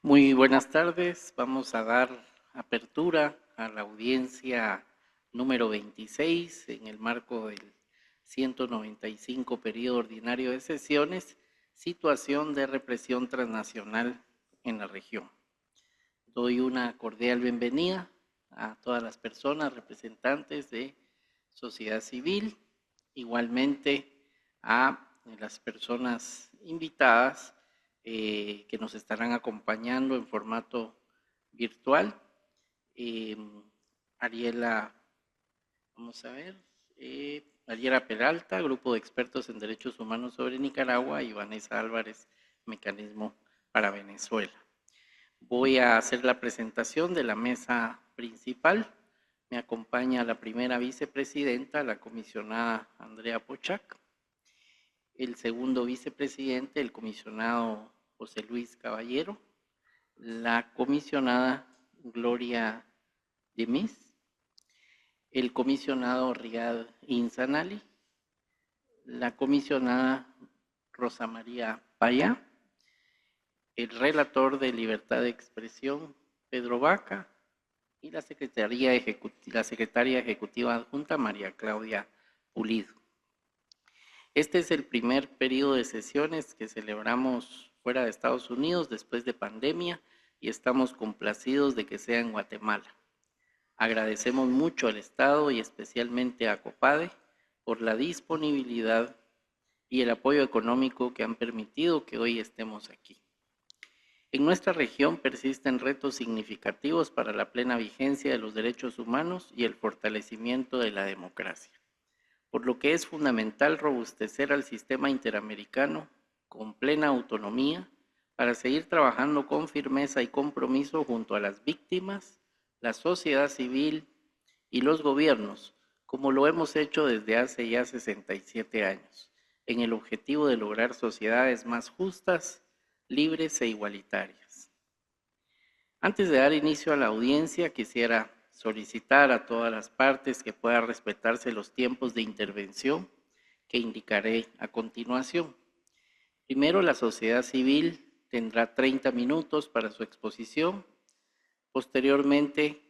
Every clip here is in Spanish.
Muy buenas tardes. Vamos a dar apertura a la audiencia número 26 en el marco del 195 periodo ordinario de sesiones, situación de represión transnacional en la región. Doy una cordial bienvenida a todas las personas representantes de sociedad civil, igualmente a las personas invitadas que nos estarán acompañando en formato virtual. Ariela, vamos a ver, Ariela Peralta, Grupo de Expertos en Derechos Humanos sobre Nicaragua, y Vanessa Álvarez, Mecanismo para Venezuela. Voy a hacer la presentación de la mesa principal. Me acompaña la primera vicepresidenta, la comisionada Andrea Pochac, el segundo vicepresidente, el comisionado José Luis Caballero, la comisionada Gloria Demis, el comisionado Riyad Insanali, la comisionada Rosa María Payá, el relator de Libertad de Expresión, Pedro Vaca, y la secretaria ejecutiva adjunta, María Claudia Pulido. Este es el primer periodo de sesiones que celebramos fuera de Estados Unidos después de pandemia y estamos complacidos de que sea en Guatemala. Agradecemos mucho al Estado y especialmente a COPADE por la disponibilidad y el apoyo económico que han permitido que hoy estemos aquí. En nuestra región persisten retos significativos para la plena vigencia de los derechos humanos y el fortalecimiento de la democracia, por lo que es fundamental robustecer al sistema interamericano con plena autonomía para seguir trabajando con firmeza y compromiso junto a las víctimas, la sociedad civil y los gobiernos, como lo hemos hecho desde hace ya 67 años, en el objetivo de lograr sociedades más justas, libres e igualitarias. Antes de dar inicio a la audiencia, quisiera solicitar a todas las partes que puedan respetarse los tiempos de intervención que indicaré a continuación. Primero, la sociedad civil tendrá 30 minutos para su exposición. Posteriormente,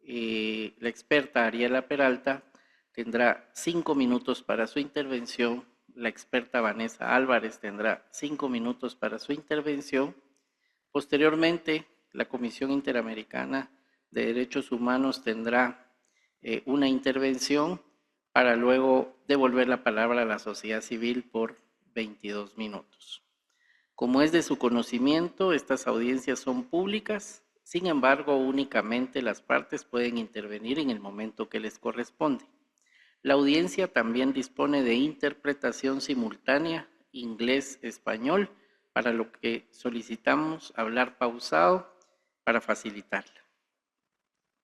la experta Ariela Peralta tendrá 5 minutos para su intervención. La experta Vanessa Álvarez tendrá 5 minutos para su intervención. Posteriormente, la Comisión Interamericana de Derechos Humanos tendrá una intervención para luego devolver la palabra a la sociedad civil por 22 minutos. Como es de su conocimiento, estas audiencias son públicas, sin embargo, únicamente las partes pueden intervenir en el momento que les corresponde. La audiencia también dispone de interpretación simultánea inglés-español, para lo que solicitamos hablar pausado para facilitarla.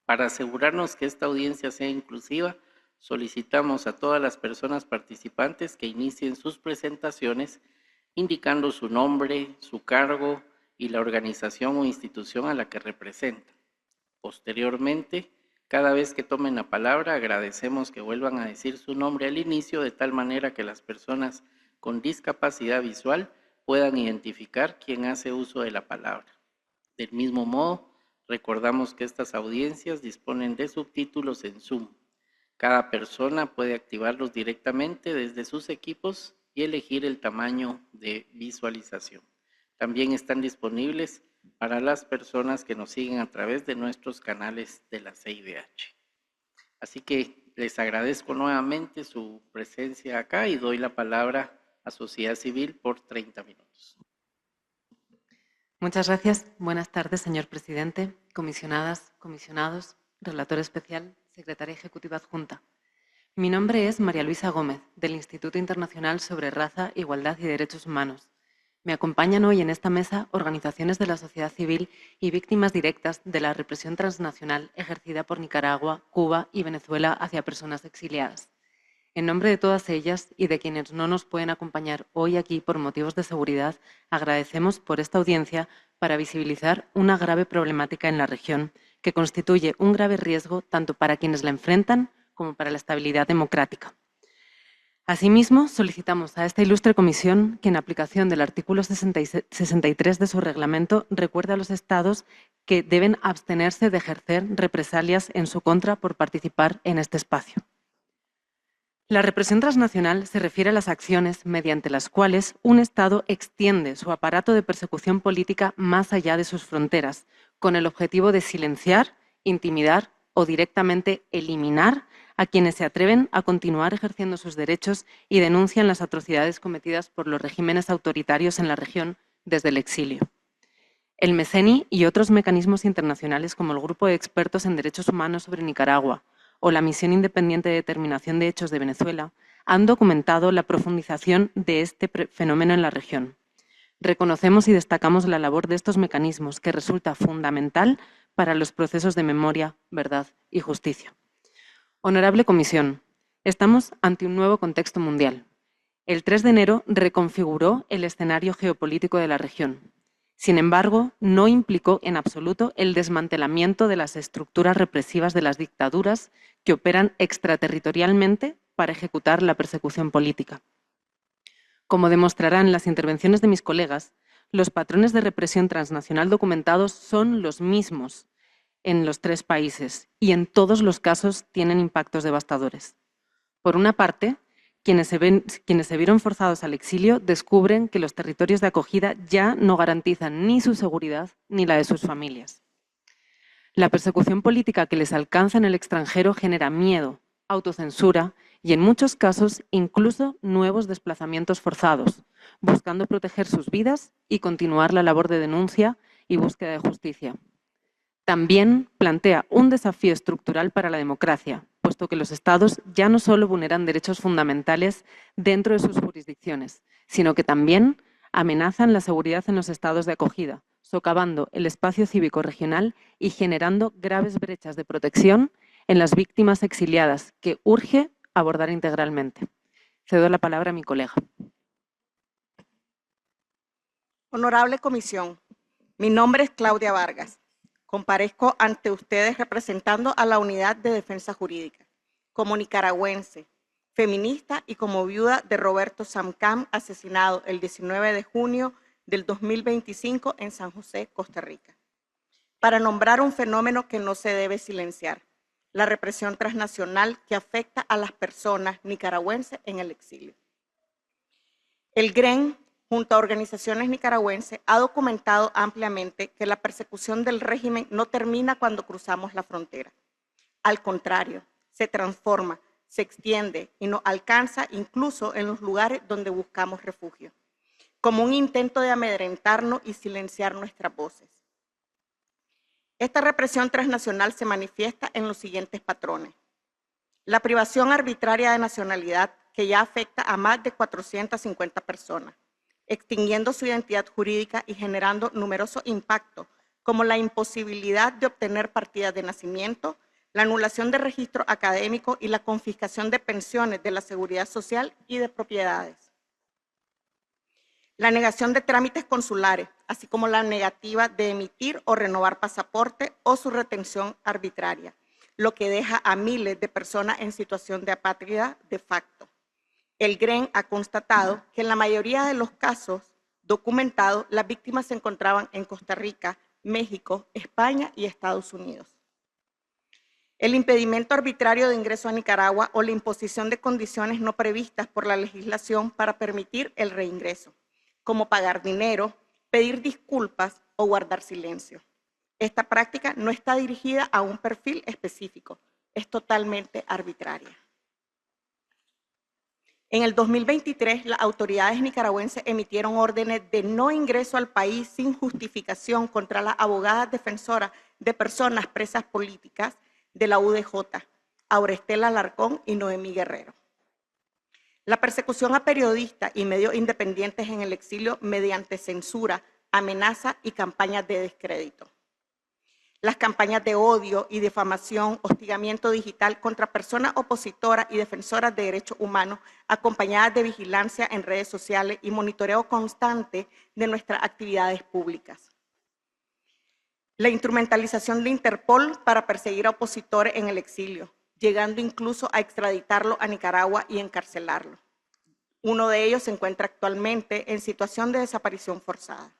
Para asegurarnos que esta audiencia sea inclusiva, solicitamos a todas las personas participantes que inicien sus presentaciones indicando su nombre, su cargo y la organización o institución a la que representan. Posteriormente, cada vez que tomen la palabra, agradecemos que vuelvan a decir su nombre al inicio, de tal manera que las personas con discapacidad visual puedan identificar quién hace uso de la palabra. Del mismo modo, recordamos que estas audiencias disponen de subtítulos en Zoom. Cada persona puede activarlos directamente desde sus equipos y elegir el tamaño de visualización. También están disponibles para las personas que nos siguen a través de nuestros canales de la CIDH. Así que les agradezco nuevamente su presencia acá y doy la palabra a Sociedad Civil por 30 minutos. Muchas gracias. Buenas tardes, señor presidente, comisionadas, comisionados, relator especial, secretaria ejecutiva adjunta. Mi nombre es María Luisa Gómez, del Instituto Internacional sobre Raza, Igualdad y Derechos Humanos. Me acompañan hoy en esta mesa organizaciones de la sociedad civil y víctimas directas de la represión transnacional ejercida por Nicaragua, Cuba y Venezuela hacia personas exiliadas. En nombre de todas ellas y de quienes no nos pueden acompañar hoy aquí por motivos de seguridad, agradecemos por esta audiencia para visibilizar una grave problemática en la región que constituye un grave riesgo tanto para quienes la enfrentan como para la estabilidad democrática. Asimismo, solicitamos a esta ilustre comisión que, en aplicación del artículo 63 de su reglamento, recuerde a los Estados que deben abstenerse de ejercer represalias en su contra por participar en este espacio. La represión transnacional se refiere a las acciones mediante las cuales un Estado extiende su aparato de persecución política más allá de sus fronteras, con el objetivo de silenciar, intimidar o directamente eliminar a quienes se atreven a continuar ejerciendo sus derechos y denuncian las atrocidades cometidas por los regímenes autoritarios en la región desde el exilio. El MECENI y otros mecanismos internacionales como el Grupo de Expertos en Derechos Humanos sobre Nicaragua o la Misión Independiente de Determinación de Hechos de Venezuela han documentado la profundización de este fenómeno en la región. Reconocemos y destacamos la labor de estos mecanismos, que resulta fundamental para los procesos de memoria, verdad y justicia. Honorable Comisión, estamos ante un nuevo contexto mundial. El 3 de enero reconfiguró el escenario geopolítico de la región. Sin embargo, no implicó en absoluto el desmantelamiento de las estructuras represivas de las dictaduras que operan extraterritorialmente para ejecutar la persecución política. Como demostrarán las intervenciones de mis colegas, los patrones de represión transnacional documentados son los mismos en los tres países y en todos los casos tienen impactos devastadores. Por una parte, quienes se vieron forzados al exilio descubren que los territorios de acogida ya no garantizan ni su seguridad ni la de sus familias. La persecución política que les alcanza en el extranjero genera miedo, autocensura y, en muchos casos, incluso nuevos desplazamientos forzados, buscando proteger sus vidas y continuar la labor de denuncia y búsqueda de justicia. También plantea un desafío estructural para la democracia, puesto que los Estados ya no solo vulneran derechos fundamentales dentro de sus jurisdicciones, sino que también amenazan la seguridad en los estados de acogida, socavando el espacio cívico regional y generando graves brechas de protección en las víctimas exiliadas que urge abordar integralmente. Cedo la palabra a mi colega. Honorable Comisión, mi nombre es Claudia Vargas. Comparezco ante ustedes representando a la Unidad de Defensa Jurídica, como nicaragüense, feminista y como viuda de Roberto Samcam, asesinado el 19 de junio del 2025 en San José, Costa Rica, para nombrar un fenómeno que no se debe silenciar: la represión transnacional que afecta a las personas nicaragüenses en el exilio. El GREN, junto a organizaciones nicaragüenses, ha documentado ampliamente que la persecución del régimen no termina cuando cruzamos la frontera. Al contrario, se transforma, se extiende y nos alcanza incluso en los lugares donde buscamos refugio, como un intento de amedrentarnos y silenciar nuestras voces. Esta represión transnacional se manifiesta en los siguientes patrones: la privación arbitraria de nacionalidad, que ya afecta a más de 450 personas, extinguiendo su identidad jurídica y generando numerosos impactos, como la imposibilidad de obtener partidas de nacimiento, la anulación de registro académico y la confiscación de pensiones de la seguridad social y de propiedades. La negación de trámites consulares, así como la negativa de emitir o renovar pasaporte o su retención arbitraria, lo que deja a miles de personas en situación de apátrida de facto. El GREN ha constatado que en la mayoría de los casos documentados, las víctimas se encontraban en Costa Rica, México, España y Estados Unidos. El impedimento arbitrario de ingreso a Nicaragua o la imposición de condiciones no previstas por la legislación para permitir el reingreso, como pagar dinero, pedir disculpas o guardar silencio. Esta práctica no está dirigida a un perfil específico, es totalmente arbitraria. En el 2023, las autoridades nicaragüenses emitieron órdenes de no ingreso al país sin justificación contra las abogadas defensoras de personas presas políticas de la UDJ, Aurestela Alarcón y Noemí Guerrero. La persecución a periodistas y medios independientes en el exilio mediante censura, amenaza y campañas de descrédito. Las campañas de odio y difamación, hostigamiento digital contra personas opositoras y defensoras de derechos humanos, acompañadas de vigilancia en redes sociales y monitoreo constante de nuestras actividades públicas. La instrumentalización de Interpol para perseguir a opositores en el exilio, llegando incluso a extraditarlo a Nicaragua y encarcelarlo. Uno de ellos se encuentra actualmente en situación de desaparición forzada.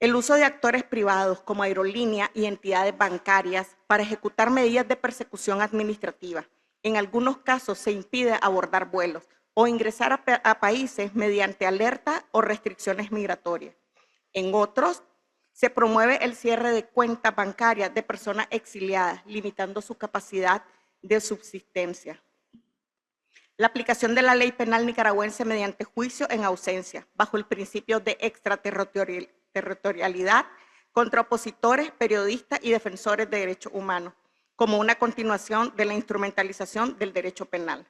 El uso de actores privados como aerolínea y entidades bancarias para ejecutar medidas de persecución administrativa. En algunos casos se impide abordar vuelos o ingresar a países mediante alerta o restricciones migratorias. En otros, se promueve el cierre de cuentas bancarias de personas exiliadas, limitando su capacidad de subsistencia. La aplicación de la ley penal nicaragüense mediante juicio en ausencia, bajo el principio de extraterritorialidad contra opositores, periodistas y defensores de derechos humanos, como una continuación de la instrumentalización del derecho penal.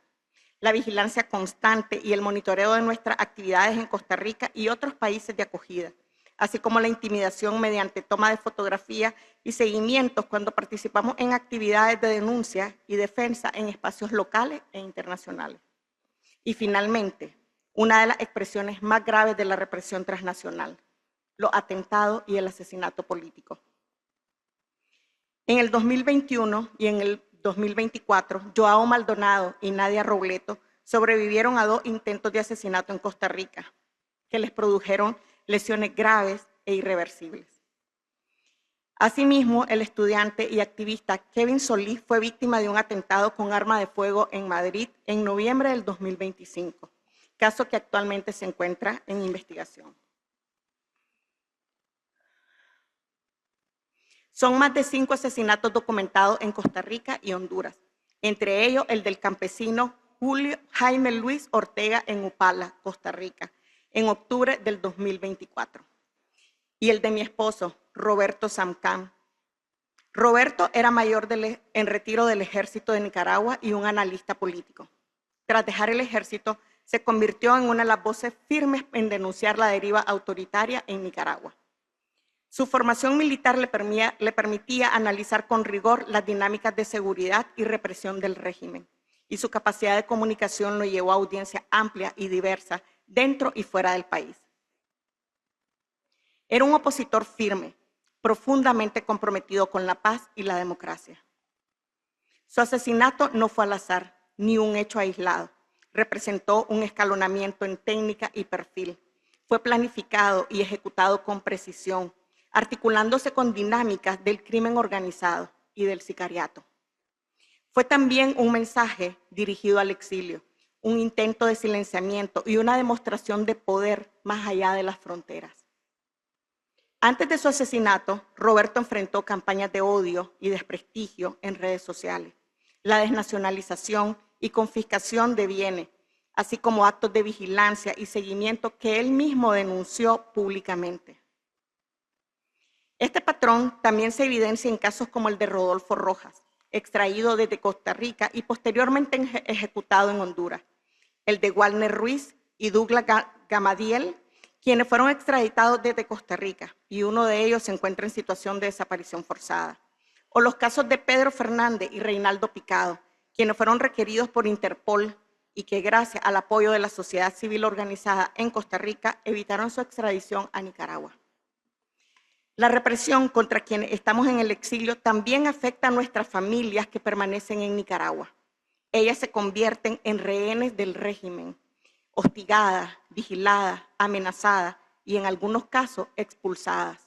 La vigilancia constante y el monitoreo de nuestras actividades en Costa Rica y otros países de acogida, así como la intimidación mediante toma de fotografías y seguimientos cuando participamos en actividades de denuncia y defensa en espacios locales e internacionales. Y finalmente, una de las expresiones más graves de la represión transnacional, los atentados y el asesinato político. En el 2021 y en el 2024, Joao Maldonado y Nadia Robleto sobrevivieron a 2 intentos de asesinato en Costa Rica, que les produjeron lesiones graves e irreversibles. Asimismo, el estudiante y activista Kevin Solís fue víctima de un atentado con arma de fuego en Madrid en noviembre del 2025, caso que actualmente se encuentra en investigación. Son más de 5 asesinatos documentados en Costa Rica y Honduras, entre ellos el del campesino Jaime Luis Ortega en Upala, Costa Rica, en octubre del 2024. Y el de mi esposo, Roberto Samcán. Roberto era mayor en retiro del Ejército de Nicaragua y un analista político. Tras dejar el ejército, se convirtió en una de las voces firmes en denunciar la deriva autoritaria en Nicaragua. Su formación militar le permitía analizar con rigor las dinámicas de seguridad y represión del régimen, y su capacidad de comunicación lo llevó a audiencias amplias y diversas dentro y fuera del país. Era un opositor firme, profundamente comprometido con la paz y la democracia. Su asesinato no fue al azar, ni un hecho aislado. Representó un escalonamiento en técnica y perfil. Fue planificado y ejecutado con precisión, articulándose con dinámicas del crimen organizado y del sicariato. Fue también un mensaje dirigido al exilio, un intento de silenciamiento y una demostración de poder más allá de las fronteras. Antes de su asesinato, Roberto enfrentó campañas de odio y desprestigio en redes sociales, la desnacionalización y confiscación de bienes, así como actos de vigilancia y seguimiento que él mismo denunció públicamente. Este patrón también se evidencia en casos como el de Rodolfo Rojas, extraído desde Costa Rica y posteriormente ejecutado en Honduras, el de Walner Ruiz y Douglas Gamadiel, quienes fueron extraditados desde Costa Rica, y uno de ellos se encuentra en situación de desaparición forzada. O los casos de Pedro Fernández y Reinaldo Picado, quienes fueron requeridos por Interpol y que gracias al apoyo de la sociedad civil organizada en Costa Rica evitaron su extradición a Nicaragua. La represión contra quienes estamos en el exilio también afecta a nuestras familias que permanecen en Nicaragua. Ellas se convierten en rehenes del régimen, hostigadas, vigiladas, amenazadas y en algunos casos expulsadas.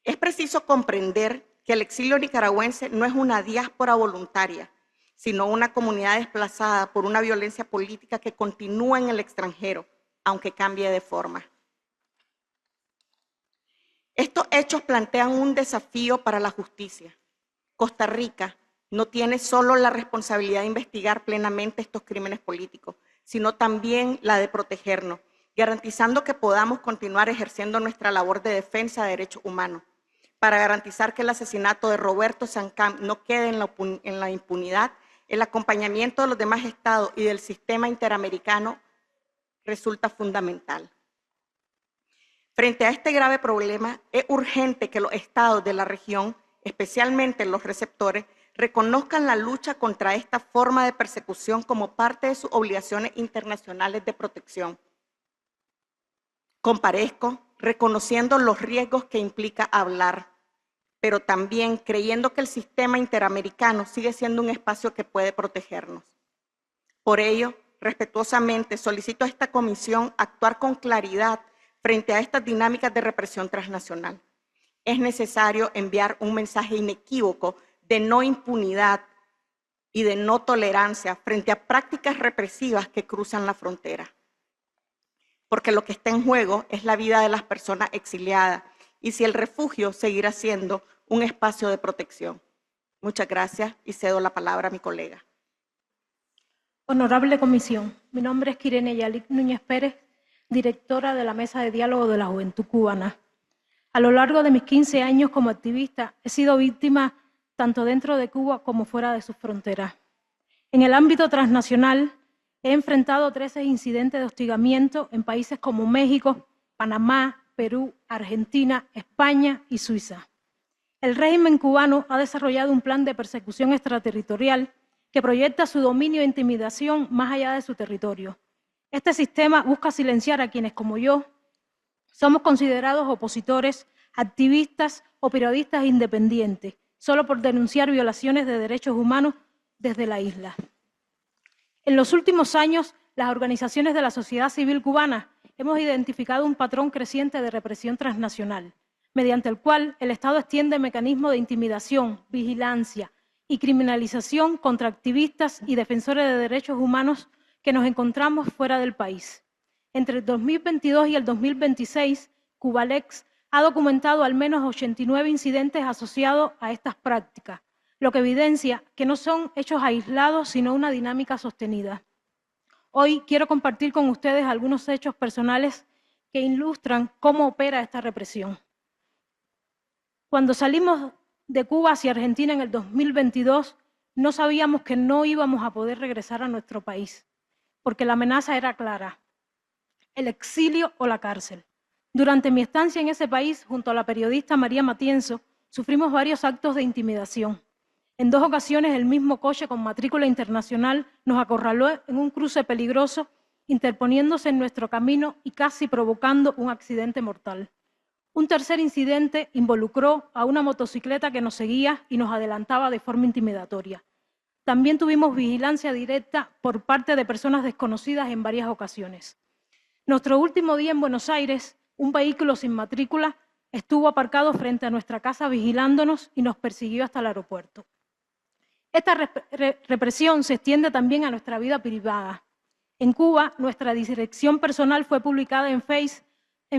Es preciso comprender que el exilio nicaragüense no es una diáspora voluntaria, sino una comunidad desplazada por una violencia política que continúa en el extranjero, aunque cambie de forma. Estos hechos plantean un desafío para la justicia. Costa Rica no tiene solo la responsabilidad de investigar plenamente estos crímenes políticos, sino también la de protegernos, garantizando que podamos continuar ejerciendo nuestra labor de defensa de derechos humanos, para garantizar que el asesinato de Roberto Samcán no quede en la impunidad. El acompañamiento de los demás estados y del sistema interamericano resulta fundamental. Frente a este grave problema, es urgente que los estados de la región, especialmente los receptores, reconozcan la lucha contra esta forma de persecución como parte de sus obligaciones internacionales de protección. Comparezco reconociendo los riesgos que implica hablar, pero también creyendo que el sistema interamericano sigue siendo un espacio que puede protegernos. Por ello, respetuosamente solicito a esta comisión actuar con claridad frente a estas dinámicas de represión transnacional. Es necesario enviar un mensaje inequívoco de no impunidad y de no tolerancia frente a prácticas represivas que cruzan la frontera. Porque lo que está en juego es la vida de las personas exiliadas y si el refugio seguirá siendo un espacio de protección. Muchas gracias y cedo la palabra a mi colega. Honorable Comisión, mi nombre es Kirene Yalik Núñez Pérez, directora de la Mesa de Diálogo de la Juventud Cubana. A lo largo de mis 15 años como activista, he sido víctima tanto dentro de Cuba como fuera de sus fronteras. En el ámbito transnacional, he enfrentado 13 incidentes de hostigamiento en países como México, Panamá, Perú, Argentina, España y Suiza. El régimen cubano ha desarrollado un plan de persecución extraterritorial que proyecta su dominio e intimidación más allá de su territorio. Este sistema busca silenciar a quienes, como yo, somos considerados opositores, activistas o periodistas independientes, solo por denunciar violaciones de derechos humanos desde la isla. En los últimos años, las organizaciones de la sociedad civil cubana hemos identificado un patrón creciente de represión transnacional, mediante el cual el Estado extiende mecanismos de intimidación, vigilancia y criminalización contra activistas y defensores de derechos humanos que nos encontramos fuera del país. Entre el 2022 y el 2026, Cubalex ha documentado al menos 89 incidentes asociados a estas prácticas, lo que evidencia que no son hechos aislados, sino una dinámica sostenida. Hoy quiero compartir con ustedes algunos hechos personales que ilustran cómo opera esta represión. Cuando salimos de Cuba hacia Argentina en el 2022, no sabíamos que no íbamos a poder regresar a nuestro país, porque la amenaza era clara: el exilio o la cárcel. Durante mi estancia en ese país, junto a la periodista María Matienzo, sufrimos varios actos de intimidación. En 2 ocasiones, el mismo coche con matrícula internacional nos acorraló en un cruce peligroso, interponiéndose en nuestro camino y casi provocando un accidente mortal. Un tercer incidente involucró a una motocicleta que nos seguía y nos adelantaba de forma intimidatoria. También tuvimos vigilancia directa por parte de personas desconocidas en varias ocasiones. Nuestro último día en Buenos Aires, un vehículo sin matrícula estuvo aparcado frente a nuestra casa vigilándonos y nos persiguió hasta el aeropuerto. Esta represión se extiende también a nuestra vida privada. En Cuba, nuestra dirección personal fue publicada en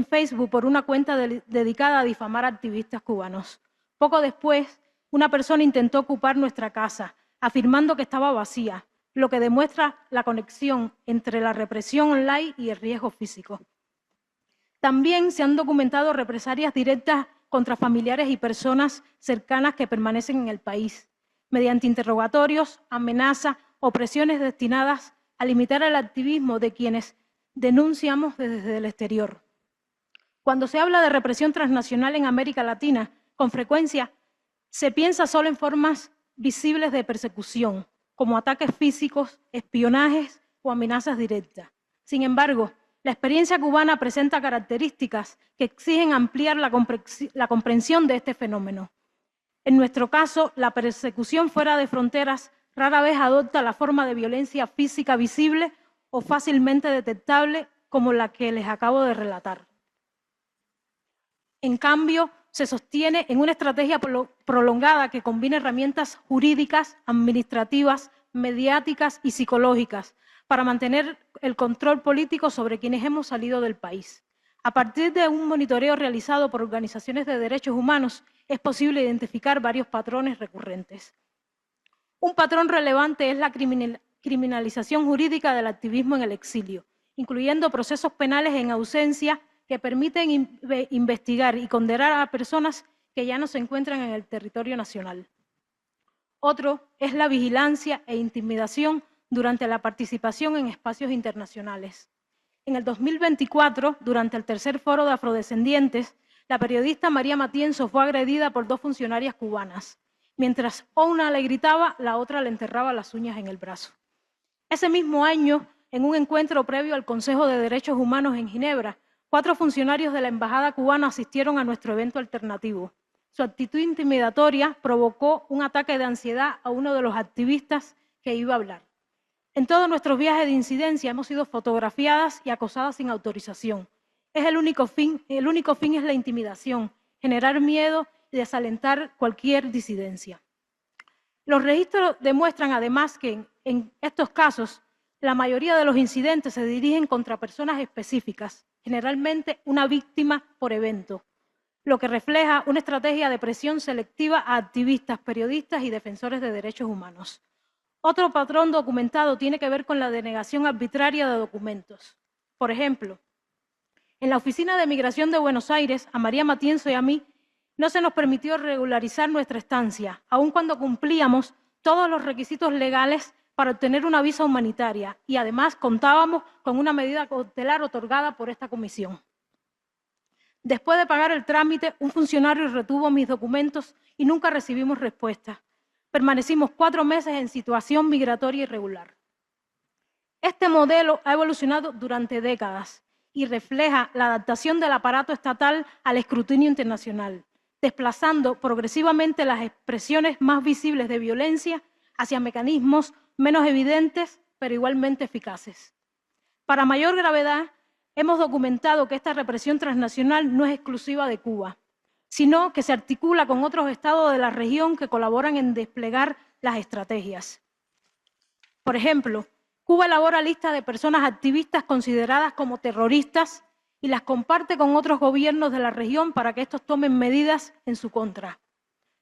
Facebook por una cuenta dedicada a difamar a activistas cubanos. Poco después, una persona intentó ocupar nuestra casa, afirmando que estaba vacía, lo que demuestra la conexión entre la represión online y el riesgo físico. También se han documentado represalias directas contra familiares y personas cercanas que permanecen en el país, mediante interrogatorios, amenazas o presiones destinadas a limitar el activismo de quienes denunciamos desde el exterior. Cuando se habla de represión transnacional en América Latina, con frecuencia se piensa solo en formas visibles de persecución, como ataques físicos, espionajes o amenazas directas. Sin embargo, la experiencia cubana presenta características que exigen ampliar la comprensión de este fenómeno. En nuestro caso, la persecución fuera de fronteras rara vez adopta la forma de violencia física visible o fácilmente detectable como la que les acabo de relatar. En cambio, se sostiene en una estrategia prolongada que combina herramientas jurídicas, administrativas, mediáticas y psicológicas para mantener el control político sobre quienes hemos salido del país. A partir de un monitoreo realizado por organizaciones de derechos humanos, es posible identificar varios patrones recurrentes. Un patrón relevante es la criminalización jurídica del activismo en el exilio, incluyendo procesos penales en ausencia que permiten investigar y condenar a personas que ya no se encuentran en el territorio nacional. Otro es la vigilancia e intimidación durante la participación en espacios internacionales. En el 2024, durante el tercer foro de afrodescendientes, la periodista María Matienzo fue agredida por 2 funcionarias cubanas. Mientras una le gritaba, la otra le enterraba las uñas en el brazo. Ese mismo año, en un encuentro previo al Consejo de Derechos Humanos en Ginebra, 4 funcionarios de la embajada cubana asistieron a nuestro evento alternativo. Su actitud intimidatoria provocó un ataque de ansiedad a uno de los activistas que iba a hablar. En todos nuestros viajes de incidencia hemos sido fotografiadas y acosadas sin autorización. El único fin es la intimidación, generar miedo y desalentar cualquier disidencia. Los registros demuestran además que en estos casos la mayoría de los incidentes se dirigen contra personas específicas, generalmente una víctima por evento, lo que refleja una estrategia de presión selectiva a activistas, periodistas y defensores de derechos humanos. Otro patrón documentado tiene que ver con la denegación arbitraria de documentos. Por ejemplo, en la Oficina de Migración de Buenos Aires, a María Matienzo y a mí, no se nos permitió regularizar nuestra estancia, aun cuando cumplíamos todos los requisitos legales para obtener una visa humanitaria y además contábamos con una medida cautelar otorgada por esta comisión. Después de pagar el trámite, un funcionario retuvo mis documentos y nunca recibimos respuesta. Permanecimos 4 meses en situación migratoria irregular. Este modelo ha evolucionado durante décadas y refleja la adaptación del aparato estatal al escrutinio internacional, desplazando progresivamente las expresiones más visibles de violencia hacia mecanismos menos evidentes, pero igualmente eficaces. Para mayor gravedad, hemos documentado que esta represión transnacional no es exclusiva de Cuba, sino que se articula con otros estados de la región que colaboran en desplegar las estrategias. Por ejemplo, Cuba elabora listas de personas activistas consideradas como terroristas y las comparte con otros gobiernos de la región para que estos tomen medidas en su contra.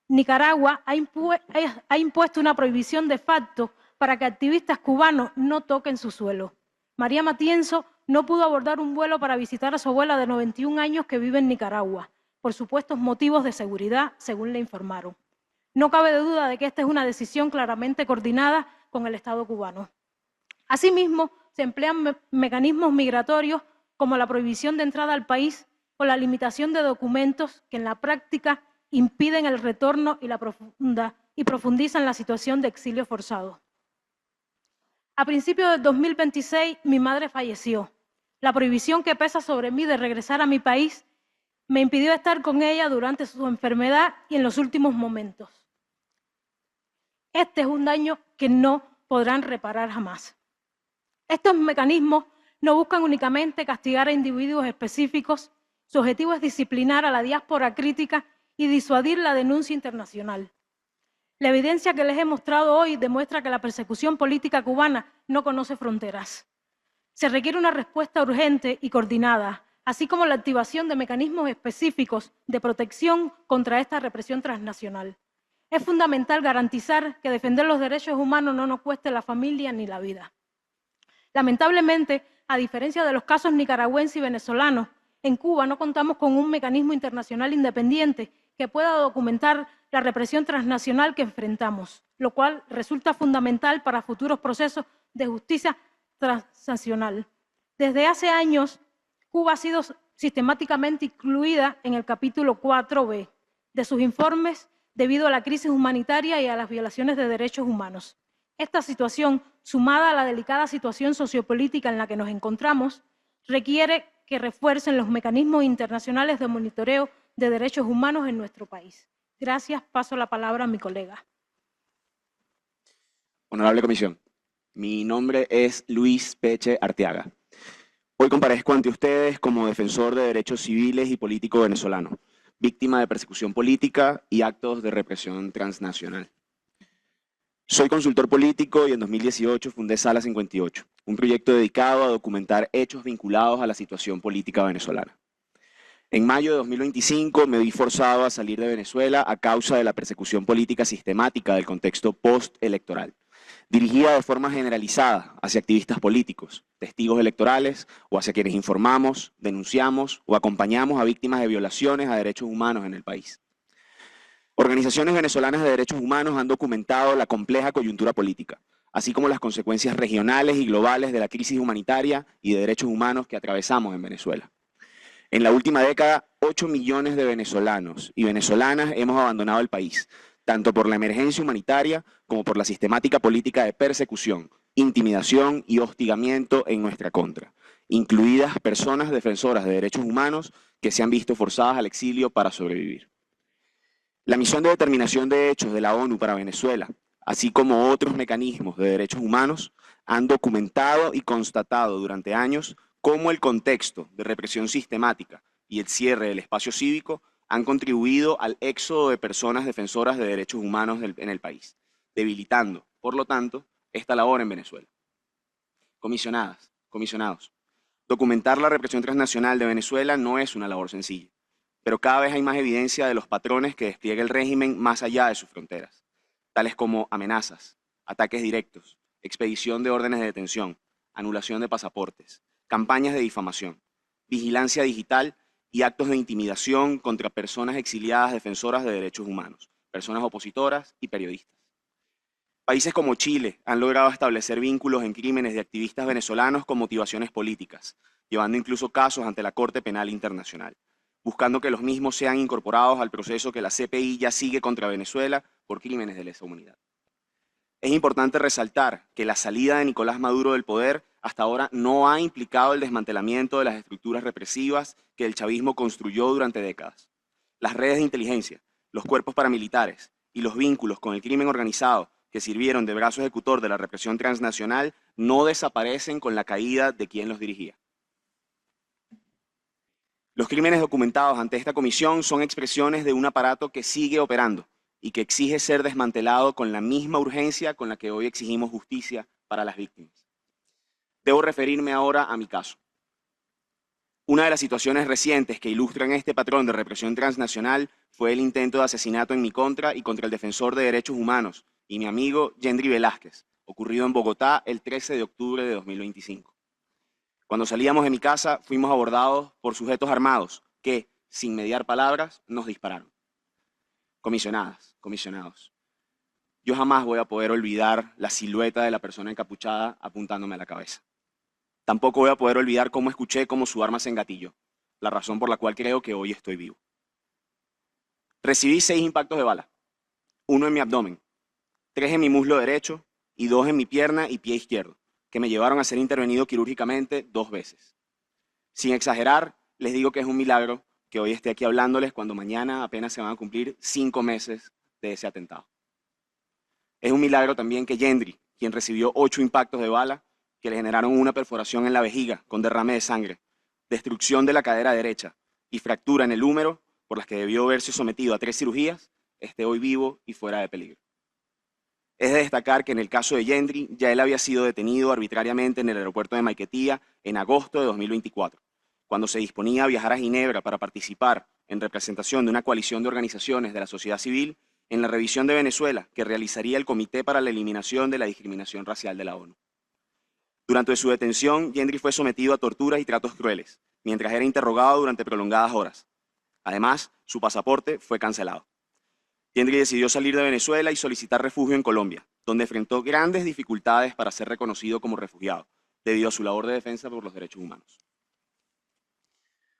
Nicaragua ha impuesto una prohibición de facto para que activistas cubanos no toquen su suelo. María Matienzo no pudo abordar un vuelo para visitar a su abuela de 91 años que vive en Nicaragua, por supuestos motivos de seguridad, según le informaron. No cabe duda de que esta es una decisión claramente coordinada con el Estado cubano. Asimismo, se emplean mecanismos migratorios como la prohibición de entrada al país o la limitación de documentos que en la práctica impiden el retorno y profundizan la situación de exilio forzado. A principios del 2026, mi madre falleció. La prohibición que pesa sobre mí de regresar a mi país me impidió estar con ella durante su enfermedad y en los últimos momentos. Este es un daño que no podrán reparar jamás. Estos mecanismos no buscan únicamente castigar a individuos específicos, su objetivo es disciplinar a la diáspora crítica y disuadir la denuncia internacional. La evidencia que les he mostrado hoy demuestra que la persecución política cubana no conoce fronteras. Se requiere una respuesta urgente y coordinada, así como la activación de mecanismos específicos de protección contra esta represión transnacional. Es fundamental garantizar que defender los derechos humanos no nos cueste la familia ni la vida. Lamentablemente, a diferencia de los casos nicaragüenses y venezolanos, en Cuba no contamos con un mecanismo internacional independiente que pueda documentar la represión transnacional que enfrentamos, lo cual resulta fundamental para futuros procesos de justicia transnacional. Desde hace años, Cuba ha sido sistemáticamente incluida en el capítulo 4b de sus informes debido a la crisis humanitaria y a las violaciones de derechos humanos. Esta situación, sumada a la delicada situación sociopolítica en la que nos encontramos, requiere que refuercen los mecanismos internacionales de monitoreo de derechos humanos en nuestro país. Gracias. Paso la palabra a mi colega. Honorable Comisión, mi nombre es Luis Peche Arteaga. Hoy comparezco ante ustedes como defensor de derechos civiles y políticos venezolanos, víctima de persecución política y actos de represión transnacional. Soy consultor político y en 2018 fundé Sala 58, un proyecto dedicado a documentar hechos vinculados a la situación política venezolana. En mayo de 2025 me vi forzado a salir de Venezuela a causa de la persecución política sistemática del contexto postelectoral, dirigida de forma generalizada hacia activistas políticos, testigos electorales o hacia quienes informamos, denunciamos o acompañamos a víctimas de violaciones a derechos humanos en el país. Organizaciones venezolanas de derechos humanos han documentado la compleja coyuntura política, así como las consecuencias regionales y globales de la crisis humanitaria y de derechos humanos que atravesamos en Venezuela. En la última década, 8 millones de venezolanos y venezolanas hemos abandonado el país, tanto por la emergencia humanitaria como por la sistemática política de persecución, intimidación y hostigamiento en nuestra contra, incluidas personas defensoras de derechos humanos que se han visto forzadas al exilio para sobrevivir. La misión de determinación de hechos de la ONU para Venezuela, así como otros mecanismos de derechos humanos, han documentado y constatado durante años cómo el contexto de represión sistemática y el cierre del espacio cívico han contribuido al éxodo de personas defensoras de derechos humanos en el país, debilitando, por lo tanto, esta labor en Venezuela. Comisionadas, comisionados, documentar la represión transnacional de Venezuela no es una labor sencilla, pero cada vez hay más evidencia de los patrones que despliega el régimen más allá de sus fronteras, tales como amenazas, ataques directos, expedición de órdenes de detención, anulación de pasaportes, campañas de difamación, vigilancia digital y actos de intimidación contra personas exiliadas defensoras de derechos humanos, personas opositoras y periodistas. Países como Chile han logrado establecer vínculos en crímenes de activistas venezolanos con motivaciones políticas, llevando incluso casos ante la Corte Penal Internacional, buscando que los mismos sean incorporados al proceso que la CPI ya sigue contra Venezuela por crímenes de lesa humanidad. Es importante resaltar que la salida de Nicolás Maduro del poder hasta ahora no ha implicado el desmantelamiento de las estructuras represivas que el chavismo construyó durante décadas. Las redes de inteligencia, los cuerpos paramilitares y los vínculos con el crimen organizado que sirvieron de brazo ejecutor de la represión transnacional no desaparecen con la caída de quien los dirigía. Los crímenes documentados ante esta comisión son expresiones de un aparato que sigue operando y que exige ser desmantelado con la misma urgencia con la que hoy exigimos justicia para las víctimas. Debo referirme ahora a mi caso. Una de las situaciones recientes que ilustran este patrón de represión transnacional fue el intento de asesinato en mi contra y contra el defensor de derechos humanos y mi amigo Yendry Velázquez, ocurrido en Bogotá el 13 de octubre de 2025. Cuando salíamos de mi casa, fuimos abordados por sujetos armados que, sin mediar palabras, nos dispararon. Comisionadas, comisionados, yo jamás voy a poder olvidar la silueta de la persona encapuchada apuntándome a la cabeza. Tampoco voy a poder olvidar cómo escuché cómo su arma se engatilló, la razón por la cual creo que hoy estoy vivo. Recibí 6 impactos de bala, 1 en mi abdomen, 3 en mi muslo derecho y 2 en mi pierna y pie izquierdo, que me llevaron a ser intervenido quirúrgicamente 2 veces. Sin exagerar, les digo que es un milagro que hoy esté aquí hablándoles cuando mañana apenas se van a cumplir 5 meses de ese atentado. Es un milagro también que Yendry, quien recibió 8 impactos de bala, que le generaron una perforación en la vejiga con derrame de sangre, destrucción de la cadera derecha y fractura en el húmero, por las que debió verse sometido a 3 cirugías, esté hoy vivo y fuera de peligro. Es de destacar que en el caso de Yendry, ya él había sido detenido arbitrariamente en el aeropuerto de Maiquetía en agosto de 2024, cuando se disponía a viajar a Ginebra para participar en representación de una coalición de organizaciones de la sociedad civil en la revisión de Venezuela que realizaría el Comité para la Eliminación de la Discriminación Racial de la ONU. Durante su detención, Yendry fue sometido a torturas y tratos crueles, mientras era interrogado durante prolongadas horas. Además, su pasaporte fue cancelado. Yendry decidió salir de Venezuela y solicitar refugio en Colombia, donde enfrentó grandes dificultades para ser reconocido como refugiado, debido a su labor de defensa por los derechos humanos.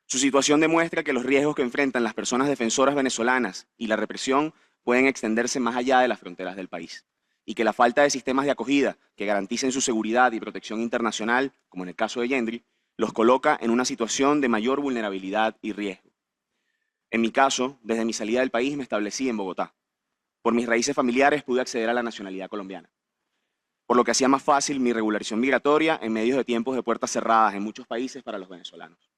Su situación demuestra que los riesgos que enfrentan las personas defensoras venezolanas y la represión pueden extenderse más allá de las fronteras del país, y que la falta de sistemas de acogida que garanticen su seguridad y protección internacional, como en el caso de Yendry, los coloca en una situación de mayor vulnerabilidad y riesgo. En mi caso, desde mi salida del país me establecí en Bogotá. Por mis raíces familiares pude acceder a la nacionalidad colombiana, por lo que hacía más fácil mi regularización migratoria en medio de tiempos de puertas cerradas en muchos países para los venezolanos.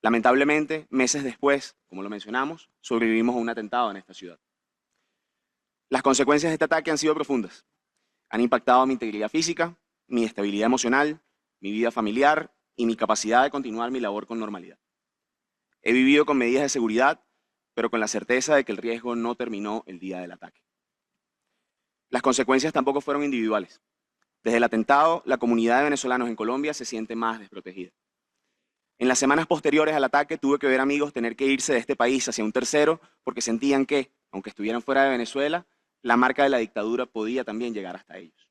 Lamentablemente, meses después, como lo mencionamos, sobrevivimos a un atentado en esta ciudad. Las consecuencias de este ataque han sido profundas. Han impactado mi integridad física, mi estabilidad emocional, mi vida familiar y mi capacidad de continuar mi labor con normalidad. He vivido con medidas de seguridad, pero con la certeza de que el riesgo no terminó el día del ataque. Las consecuencias tampoco fueron individuales. Desde el atentado, la comunidad de venezolanos en Colombia se siente más desprotegida. En las semanas posteriores al ataque tuve que ver amigos tener que irse de este país hacia un tercero porque sentían que, aunque estuvieran fuera de Venezuela, la marca de la dictadura podía también llegar hasta ellos.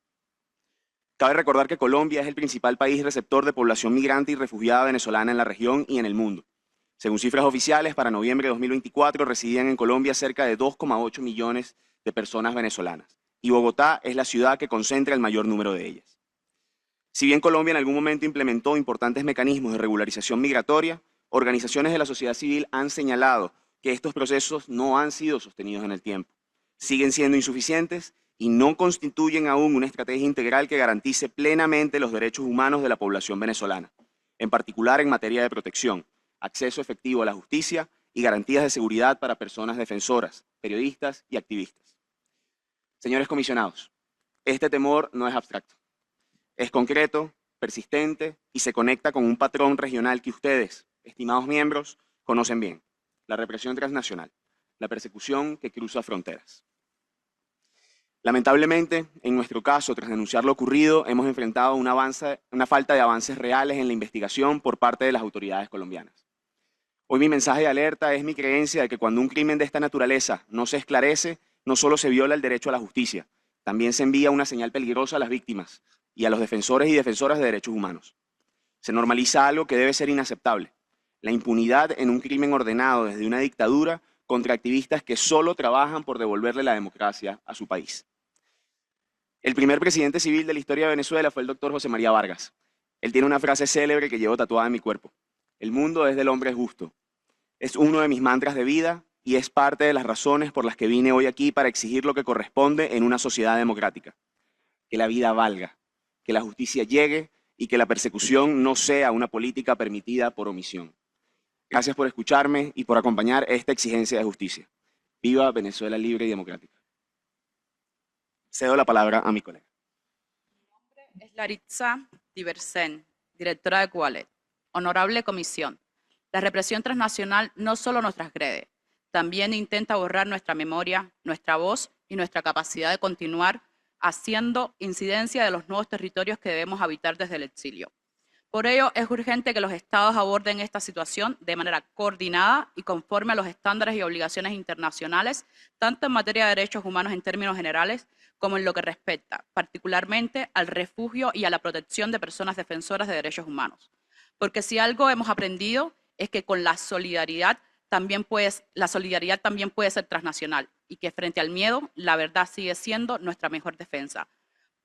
Cabe recordar que Colombia es el principal país receptor de población migrante y refugiada venezolana en la región y en el mundo. Según cifras oficiales, para noviembre de 2024 residían en Colombia cerca de 2,8 millones de personas venezolanas, y Bogotá es la ciudad que concentra el mayor número de ellas. Si bien Colombia en algún momento implementó importantes mecanismos de regularización migratoria, organizaciones de la sociedad civil han señalado que estos procesos no han sido sostenidos en el tiempo, siguen siendo insuficientes y no constituyen aún una estrategia integral que garantice plenamente los derechos humanos de la población venezolana, en particular en materia de protección, acceso efectivo a la justicia y garantías de seguridad para personas defensoras, periodistas y activistas. Señores comisionados, este temor no es abstracto, es concreto, persistente y se conecta con un patrón regional que ustedes, estimados miembros, conocen bien: la represión transnacional, la persecución que cruza fronteras. Lamentablemente, en nuestro caso, tras denunciar lo ocurrido, hemos enfrentado una falta de avances reales en la investigación por parte de las autoridades colombianas. Hoy mi mensaje de alerta es mi creencia de que cuando un crimen de esta naturaleza no se esclarece, no solo se viola el derecho a la justicia, también se envía una señal peligrosa a las víctimas y a los defensores y defensoras de derechos humanos. Se normaliza algo que debe ser inaceptable: la impunidad en un crimen ordenado desde una dictadura contra activistas que solo trabajan por devolverle la democracia a su país. El primer presidente civil de la historia de Venezuela fue el doctor José María Vargas. Él tiene una frase célebre que llevo tatuada en mi cuerpo: el mundo es del hombre justo. Es uno de mis mantras de vida y es parte de las razones por las que vine hoy aquí para exigir lo que corresponde en una sociedad democrática: que la vida valga, que la justicia llegue y que la persecución no sea una política permitida por omisión. Gracias por escucharme y por acompañar esta exigencia de justicia. Viva Venezuela libre y democrática. Cedo la palabra a mi colega. Es Laritza Diversen, directora de Cualet. Honorable Comisión, la represión transnacional no solo nos transgrede, también intenta borrar nuestra memoria, nuestra voz y nuestra capacidad de continuar haciendo incidencia de los nuevos territorios que debemos habitar desde el exilio. Por ello, es urgente que los estados aborden esta situación de manera coordinada y conforme a los estándares y obligaciones internacionales, tanto en materia de derechos humanos en términos generales, como en lo que respecta particularmente al refugio y a la protección de personas defensoras de derechos humanos. Porque si algo hemos aprendido es que con la solidaridad también puede ser transnacional y que frente al miedo, la verdad sigue siendo nuestra mejor defensa.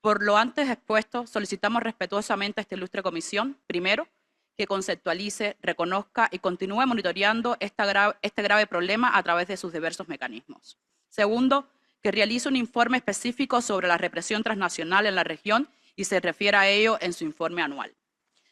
Por lo antes expuesto, solicitamos respetuosamente a esta ilustre comisión, primero, que conceptualice, reconozca y continúe monitoreando este grave problema a través de sus diversos mecanismos. Segundo, que realice un informe específico sobre la represión transnacional en la región y se refiera a ello en su informe anual.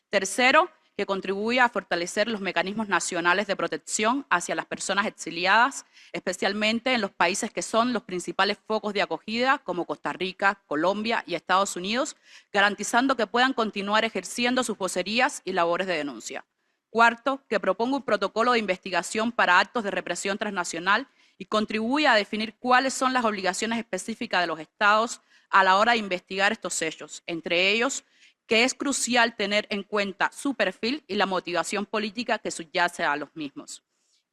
Tercero, que contribuya a fortalecer los mecanismos nacionales de protección hacia las personas exiliadas, especialmente en los países que son los principales focos de acogida, como Costa Rica, Colombia y Estados Unidos, garantizando que puedan continuar ejerciendo sus vocerías y labores de denuncia. Cuarto, que proponga un protocolo de investigación para actos de represión transnacional y contribuya a definir cuáles son las obligaciones específicas de los estados a la hora de investigar estos hechos, entre ellos que es crucial tener en cuenta su perfil y la motivación política que subyace a los mismos.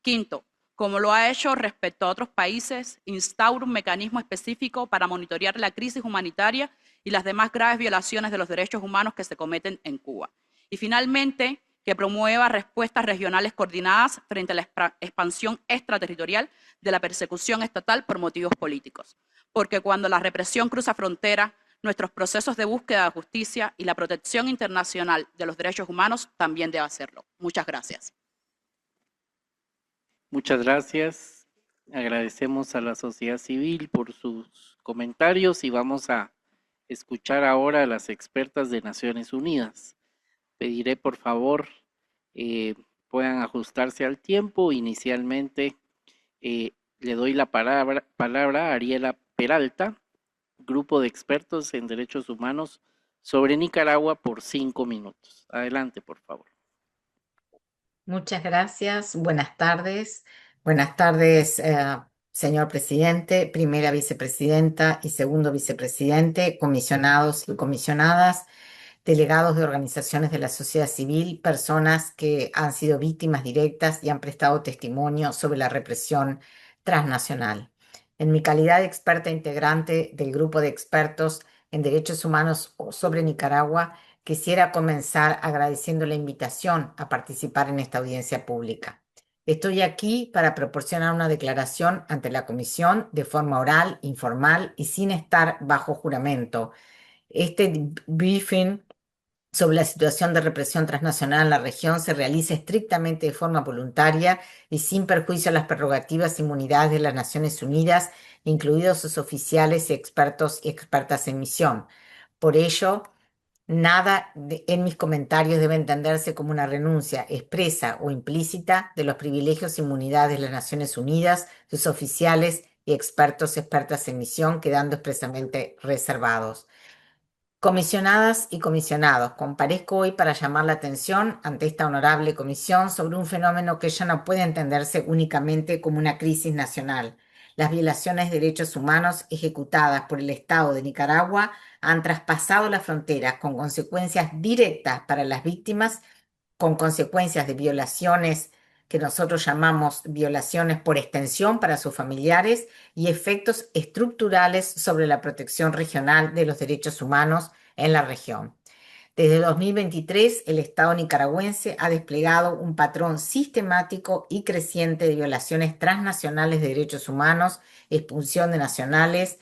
Quinto, como lo ha hecho respecto a otros países, instaura un mecanismo específico para monitorear la crisis humanitaria y las demás graves violaciones de los derechos humanos que se cometen en Cuba. Y finalmente, que promueva respuestas regionales coordinadas frente a la expansión extraterritorial de la persecución estatal por motivos políticos. Porque cuando la represión cruza fronteras, nuestros procesos de búsqueda de justicia y la protección internacional de los derechos humanos también debe hacerlo. Muchas gracias. Muchas gracias. Agradecemos a la sociedad civil por sus comentarios y vamos a escuchar ahora a las expertas de Naciones Unidas. Pediré por favor puedan ajustarse al tiempo. Inicialmente le doy la palabra a Ariela Peralta, Grupo de Expertos en Derechos Humanos sobre Nicaragua, por 5 minutos. Adelante, por favor. Muchas gracias. Buenas tardes. Buenas tardes, señor presidente, primera vicepresidenta y segundo vicepresidente, comisionados y comisionadas, delegados de organizaciones de la sociedad civil, personas que han sido víctimas directas y han prestado testimonio sobre la represión transnacional. En mi calidad de experta integrante del grupo de expertos en derechos humanos sobre Nicaragua, quisiera comenzar agradeciendo la invitación a participar en esta audiencia pública. Estoy aquí para proporcionar una declaración ante la Comisión de forma oral, informal y sin estar bajo juramento. Este briefing sobre la situación de represión transnacional en la región se realice estrictamente de forma voluntaria y sin perjuicio a las prerrogativas e inmunidades de las Naciones Unidas, incluidos sus oficiales y expertos y expertas en misión. Por ello, en mis comentarios debe entenderse como una renuncia expresa o implícita de los privilegios e inmunidades de las Naciones Unidas, sus oficiales y expertos y expertas en misión, quedando expresamente reservados. Comisionadas y comisionados, comparezco hoy para llamar la atención ante esta honorable comisión sobre un fenómeno que ya no puede entenderse únicamente como una crisis nacional. Las violaciones de derechos humanos ejecutadas por el Estado de Nicaragua han traspasado las fronteras con consecuencias directas para las víctimas, con consecuencias de violaciones que nosotros llamamos violaciones por extensión para sus familiares y efectos estructurales sobre la protección regional de los derechos humanos en la región. Desde 2023, el Estado nicaragüense ha desplegado un patrón sistemático y creciente de violaciones transnacionales de derechos humanos, expulsión de nacionales,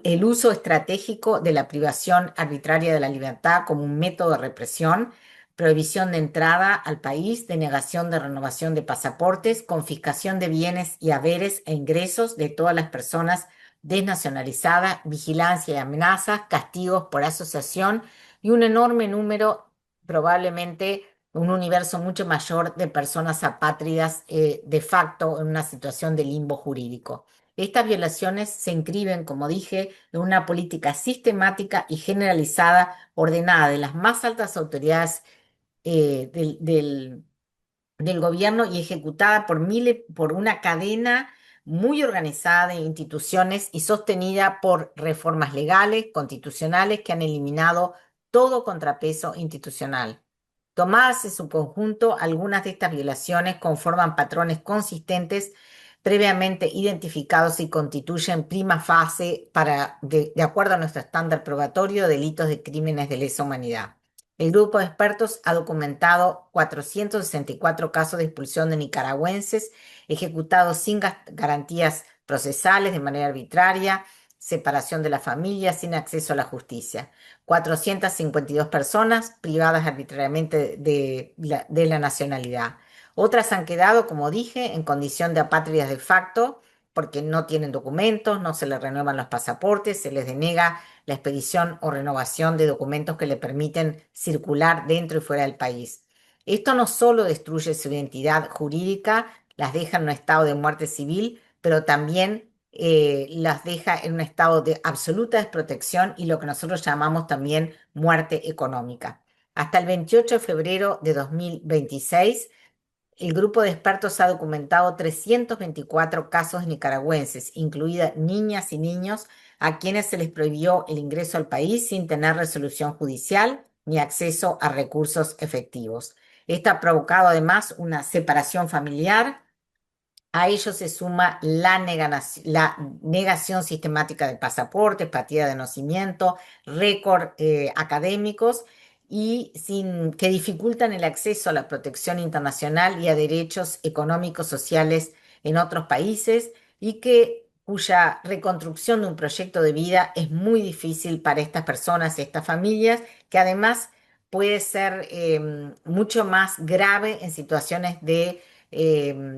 el uso estratégico de la privación arbitraria de la libertad como un método de represión, prohibición de entrada al país, denegación de renovación de pasaportes, confiscación de bienes y haberes e ingresos de todas las personas desnacionalizadas, vigilancia y amenazas, castigos por asociación y un enorme número, probablemente un universo mucho mayor de personas apátridas de facto en una situación de limbo jurídico. Estas violaciones se inscriben, como dije, en una política sistemática y generalizada ordenada de las más altas autoridades del gobierno y ejecutada por una cadena muy organizada de instituciones y sostenida por reformas legales, constitucionales que han eliminado todo contrapeso institucional. Tomadas en su conjunto, algunas de estas violaciones conforman patrones consistentes previamente identificados y constituyen prima facie de acuerdo a nuestro estándar probatorio, delitos de crímenes de lesa humanidad. El grupo de expertos ha documentado 464 casos de expulsión de nicaragüenses ejecutados sin garantías procesales de manera arbitraria, separación de la familia, sin acceso a la justicia. 452 personas privadas arbitrariamente de la nacionalidad. Otras han quedado, como dije, en condición de apátridas de facto porque no tienen documentos, no se les renuevan los pasaportes, se les denega la expedición o renovación de documentos que le permiten circular dentro y fuera del país. Esto no solo destruye su identidad jurídica, las deja en un estado de muerte civil, pero también las deja en un estado de absoluta desprotección y lo que nosotros llamamos también muerte económica. Hasta el 28 de febrero de 2026, el grupo de expertos ha documentado 324 casos nicaragüenses, incluidas niñas y niños, a quienes se les prohibió el ingreso al país sin tener resolución judicial ni acceso a recursos efectivos. Esto ha provocado además una separación familiar. A ello se suma la negación sistemática de pasaportes, partida de nacimiento, récord académicos y que dificultan el acceso a la protección internacional y a derechos económicos, sociales en otros países y cuya reconstrucción de un proyecto de vida es muy difícil para estas personas y estas familias, que además puede ser mucho más grave en situaciones de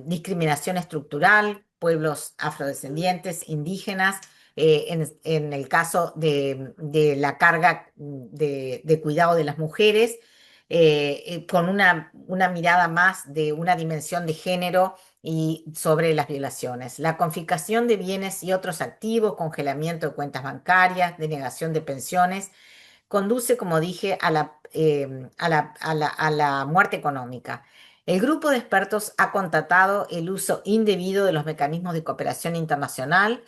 discriminación estructural, pueblos afrodescendientes, indígenas, en el caso de la carga de cuidado de las mujeres, con una mirada más de una dimensión de género y sobre las violaciones. La confiscación de bienes y otros activos, congelamiento de cuentas bancarias, denegación de pensiones, conduce, como dije, a la muerte económica. El grupo de expertos ha constatado el uso indebido de los mecanismos de cooperación internacional,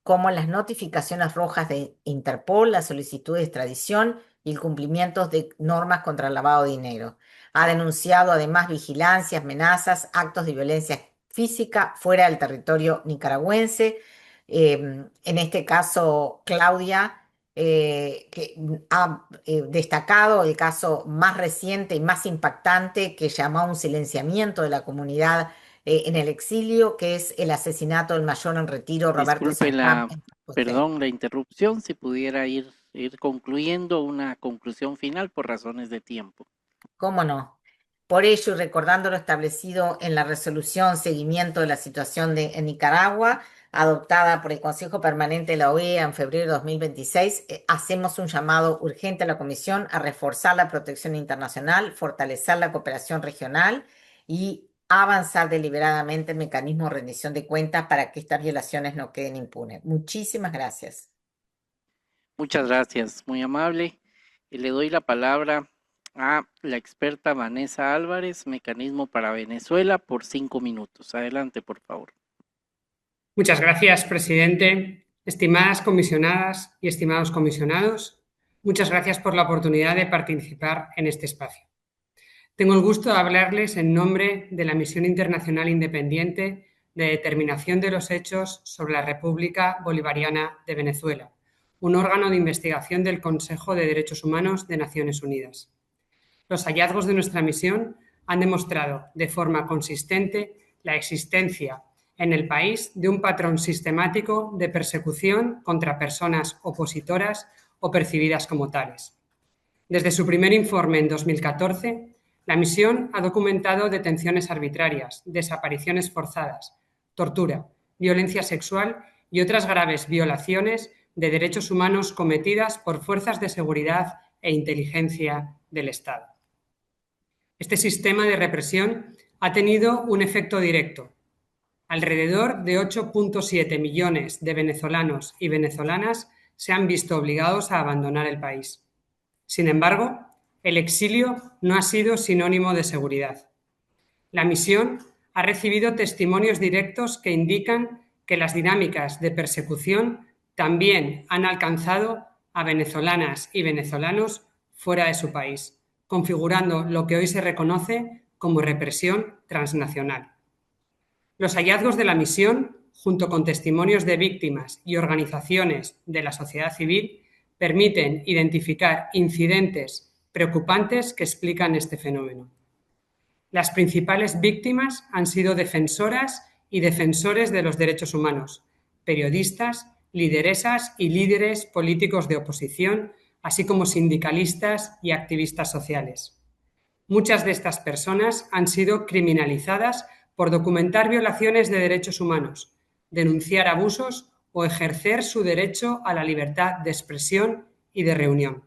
como las notificaciones rojas de Interpol, la solicitud de extradición y el cumplimiento de normas contra el lavado de dinero. Ha denunciado además vigilancias, amenazas, actos de violencia física fuera del territorio nicaragüense. En este caso, Claudia que ha destacado el caso más reciente y más impactante que llamó a un silenciamiento de la comunidad en el exilio, que es el asesinato del mayor en retiro Roberto Disculpe Sacram. perdón, la interrupción, si pudiera ir ir concluyendo una conclusión final por razones de tiempo. ¿Cómo no? Por ello, y recordando lo establecido en la resolución Seguimiento de la situación en Nicaragua, adoptada por el Consejo Permanente de la OEA en febrero de 2026, hacemos un llamado urgente a la Comisión a reforzar la protección internacional, fortalecer la cooperación regional y avanzar deliberadamente en mecanismos de rendición de cuentas para que estas violaciones no queden impunes. Muchísimas gracias. Muchas gracias, muy amable. Y le doy la palabra a la experta Vanessa Álvarez, Mecanismo para Venezuela, por 5 minutos. Adelante, por favor. Muchas gracias, presidente. Estimadas comisionadas y estimados comisionados, muchas gracias por la oportunidad de participar en este espacio. Tengo el gusto de hablarles en nombre de la Misión Internacional Independiente de Determinación de los Hechos sobre la República Bolivariana de Venezuela, un órgano de investigación del Consejo de Derechos Humanos de Naciones Unidas. Los hallazgos de nuestra misión han demostrado de forma consistente la existencia en el país de un patrón sistemático de persecución contra personas opositoras o percibidas como tales. Desde su primer informe en 2014, la misión ha documentado detenciones arbitrarias, desapariciones forzadas, tortura, violencia sexual y otras graves violaciones de derechos humanos cometidas por fuerzas de seguridad e inteligencia del Estado. Este sistema de represión ha tenido un efecto directo. Alrededor de 8,7 millones de venezolanos y venezolanas se han visto obligados a abandonar el país. Sin embargo, el exilio no ha sido sinónimo de seguridad. La misión ha recibido testimonios directos que indican que las dinámicas de persecución también han alcanzado a venezolanas y venezolanos fuera de su país, configurando lo que hoy se reconoce como represión transnacional. Los hallazgos de la misión, junto con testimonios de víctimas y organizaciones de la sociedad civil, permiten identificar incidentes preocupantes que explican este fenómeno. Las principales víctimas han sido defensoras y defensores de los derechos humanos, periodistas, lideresas y líderes políticos de oposición, así como sindicalistas y activistas sociales. Muchas de estas personas han sido criminalizadas por documentar violaciones de derechos humanos, denunciar abusos o ejercer su derecho a la libertad de expresión y de reunión.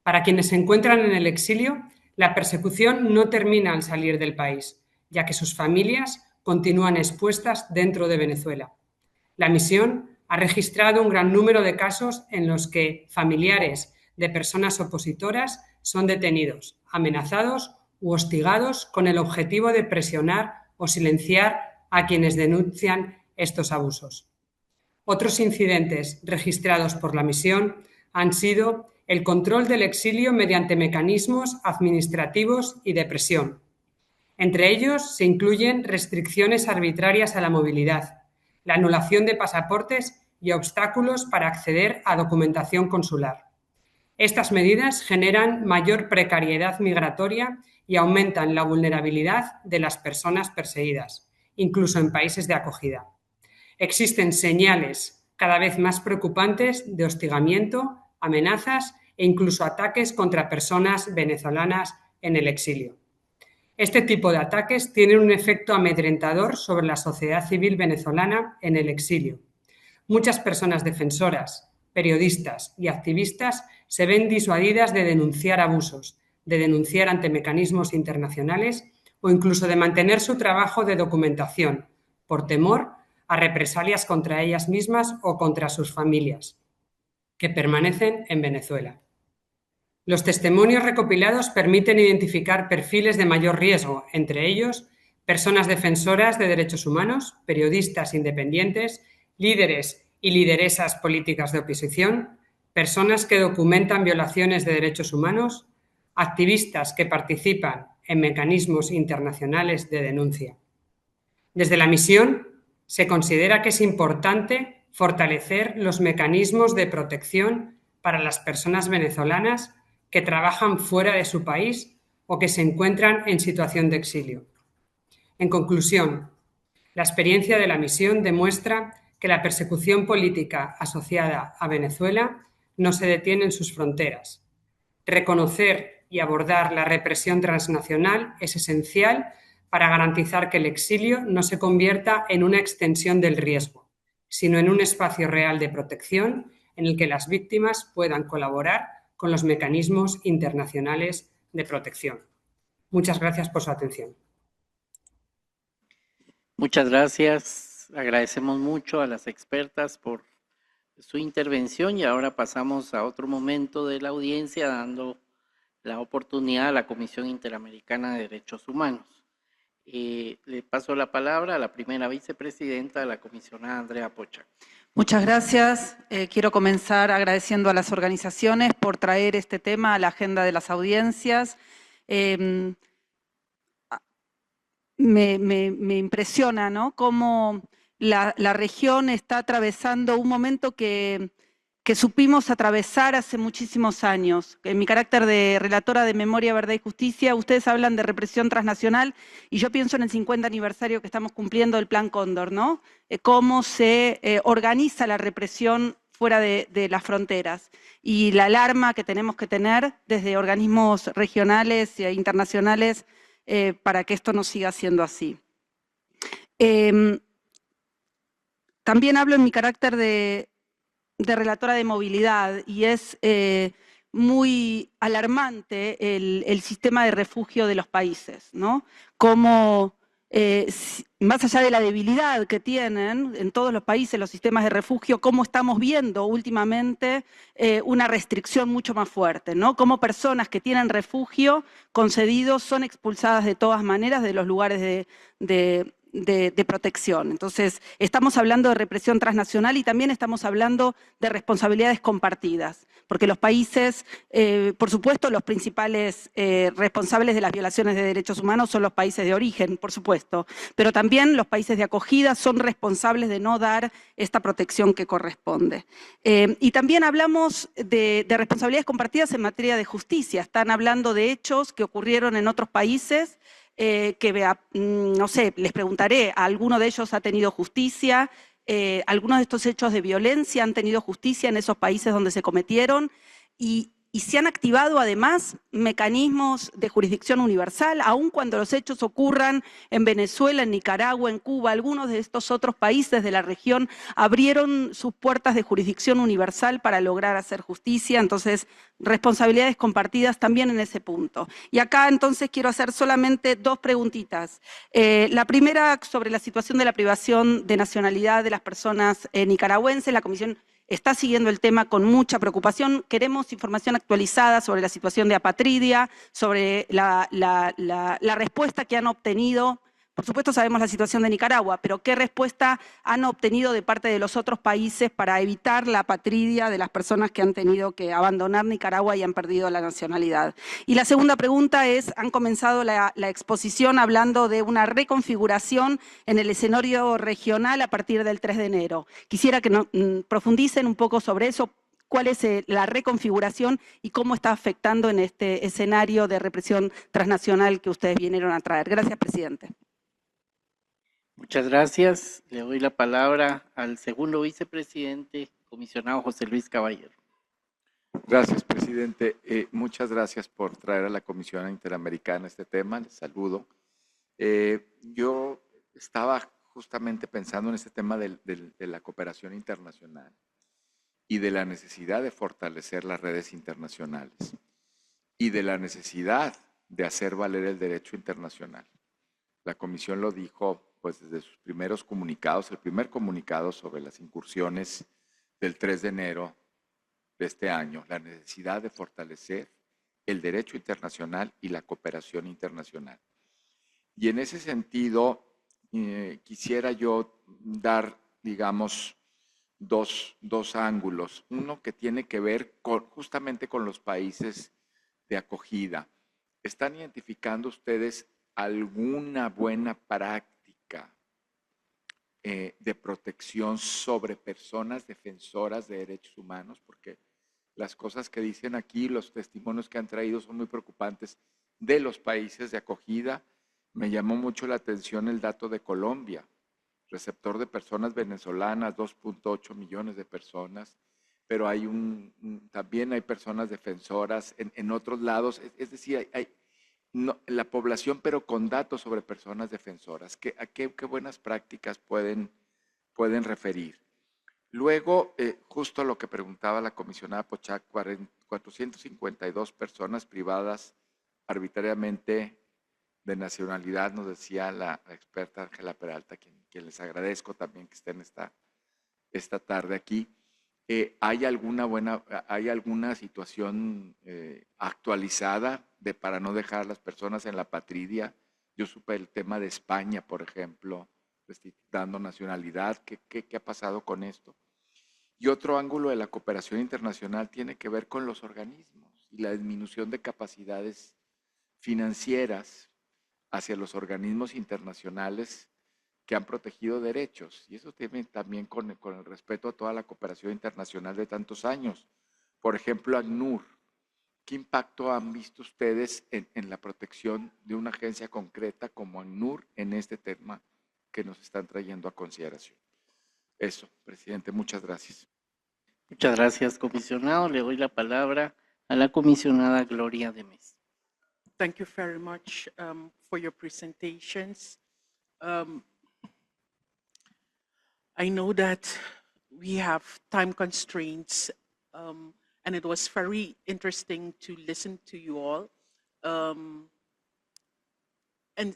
Para quienes se encuentran en el exilio, la persecución no termina al salir del país, ya que sus familias continúan expuestas dentro de Venezuela. La misión ha registrado un gran número de casos en los que familiares de personas opositoras son detenidos, amenazados u hostigados con el objetivo de presionar o silenciar a quienes denuncian estos abusos. Otros incidentes registrados por la misión han sido el control del exilio mediante mecanismos administrativos y de presión. Entre ellos se incluyen restricciones arbitrarias a la movilidad, la anulación de pasaportes y obstáculos para acceder a documentación consular. Estas medidas generan mayor precariedad migratoria y aumentan la vulnerabilidad de las personas perseguidas, incluso en países de acogida. Existen señales cada vez más preocupantes de hostigamiento, amenazas e incluso ataques contra personas venezolanas en el exilio. Este tipo de ataques tienen un efecto amedrentador sobre la sociedad civil venezolana en el exilio. Muchas personas defensoras, periodistas y activistas se ven disuadidas de denunciar abusos, de denunciar ante mecanismos internacionales o incluso de mantener su trabajo de documentación, por temor a represalias contra ellas mismas o contra sus familias, que permanecen en Venezuela. Los testimonios recopilados permiten identificar perfiles de mayor riesgo, entre ellos personas defensoras de derechos humanos, periodistas independientes, líderes y lideresas políticas de oposición, personas que documentan violaciones de derechos humanos, activistas que participan en mecanismos internacionales de denuncia. Desde la misión se considera que es importante fortalecer los mecanismos de protección para las personas venezolanas que trabajan fuera de su país o que se encuentran en situación de exilio. En conclusión, la experiencia de la misión demuestra que la persecución política asociada a Venezuela no se detiene en sus fronteras. Reconocer y abordar la represión transnacional es esencial para garantizar que el exilio no se convierta en una extensión del riesgo, sino en un espacio real de protección en el que las víctimas puedan colaborar con los mecanismos internacionales de protección. Muchas gracias por su atención. Muchas gracias. Agradecemos mucho a las expertas por su intervención y ahora pasamos a otro momento de la audiencia dando la oportunidad a la Comisión Interamericana de Derechos Humanos. Le paso la palabra a la primera vicepresidenta de la comisionada Andrea Pocha. Muchas gracias. Quiero comenzar agradeciendo a las organizaciones por traer este tema a la agenda de las audiencias. Me impresiona, ¿no?, cómo la región está atravesando un momento que supimos atravesar hace muchísimos años. En mi carácter de relatora de Memoria, Verdad y Justicia, ustedes hablan de represión transnacional y yo pienso en el 50 aniversario que estamos cumpliendo del Plan Cóndor, ¿no? Cómo se organiza la represión fuera de las fronteras y la alarma que tenemos que tener desde organismos regionales e internacionales para que esto no siga siendo así. También hablo en mi carácter de relatora de movilidad y es muy alarmante el sistema de refugio de los países, ¿no? Como más allá de la debilidad que tienen en todos los países los sistemas de refugio, cómo estamos viendo últimamente una restricción mucho más fuerte, ¿no? Cómo personas que tienen refugio concedido son expulsadas de todas maneras de los lugares de protección. Entonces, estamos hablando de represión transnacional y también estamos hablando de responsabilidades compartidas, porque los países, por supuesto, los principales responsables de las violaciones de derechos humanos son los países de origen, por supuesto, pero también los países de acogida son responsables de no dar esta protección que corresponde. Y también hablamos de responsabilidades compartidas en materia de justicia. Están hablando de hechos que ocurrieron en otros países, no sé, les preguntaré, ¿alguno de ellos ha tenido justicia? ¿Algunos de estos hechos de violencia han tenido justicia en esos países donde se cometieron? Y se han activado además mecanismos de jurisdicción universal, aun cuando los hechos ocurran en Venezuela, en Nicaragua, en Cuba. Algunos de estos otros países de la región abrieron sus puertas de jurisdicción universal para lograr hacer justicia. Entonces, responsabilidades compartidas también en ese punto. Y acá entonces quiero hacer solamente dos preguntitas. La primera sobre la situación de la privación de nacionalidad de las personas nicaragüenses. La Comisión está siguiendo el tema con mucha preocupación. Queremos información actualizada sobre la situación de apatridia, sobre la respuesta que han obtenido. Por supuesto sabemos la situación de Nicaragua, pero ¿qué respuesta han obtenido de parte de los otros países para evitar la apatridia de las personas que han tenido que abandonar Nicaragua y han perdido la nacionalidad? Y la segunda pregunta es, han comenzado la exposición hablando de una reconfiguración en el escenario regional a partir del 3 de enero. Quisiera que profundicen un poco sobre eso. ¿Cuál es la reconfiguración y cómo está afectando en este escenario de represión transnacional que ustedes vinieron a traer? Gracias, presidente. Muchas gracias. Le doy la palabra al segundo vicepresidente, comisionado José Luis Caballero. Gracias, presidente. Muchas gracias por traer a la Comisión Interamericana este tema. Les saludo. Yo estaba justamente pensando en este tema de la cooperación internacional y de la necesidad de fortalecer las redes internacionales y de la necesidad de hacer valer el derecho internacional. La Comisión lo dijo pues desde sus primeros comunicados, el primer comunicado sobre las incursiones del 3 de enero de este año, la necesidad de fortalecer el derecho internacional y la cooperación internacional. Y en ese sentido, quisiera yo dar, digamos, dos ángulos. Uno que tiene que ver justamente con los países de acogida. ¿Están identificando ustedes alguna buena práctica de protección sobre personas defensoras de derechos humanos? Porque las cosas que dicen aquí, los testimonios que han traído son muy preocupantes de los países de acogida. Me llamó mucho la atención el dato de Colombia, receptor de personas venezolanas, 2.8 millones de personas, pero también hay personas defensoras en otros lados, es decir, la población, pero con datos sobre personas defensoras. ¿Qué buenas prácticas pueden referir? Luego, justo lo que preguntaba la comisionada Pochac, 452 personas privadas arbitrariamente de nacionalidad, nos decía la experta Ángela Peralta, quien les agradezco también que estén esta tarde aquí. ¿Hay alguna situación actualizada para no dejar a las personas en la patridia? Yo supe el tema de España, por ejemplo, dando nacionalidad. ¿Qué ha pasado con esto? Y otro ángulo de la cooperación internacional tiene que ver con los organismos y la disminución de capacidades financieras hacia los organismos internacionales que han protegido derechos. Y eso tiene también con el respeto a toda la cooperación internacional de tantos años. Por ejemplo, ACNUR. ¿Qué impacto han visto ustedes en la protección de una agencia concreta como ACNUR en este tema que nos están trayendo a consideración? Eso, presidente, muchas gracias. Muchas gracias, comisionado. Le doy la palabra a la comisionada Gloria de Mes. Thank you very much for your presentations. I know that we have time constraints, and it was very interesting to listen to you all. And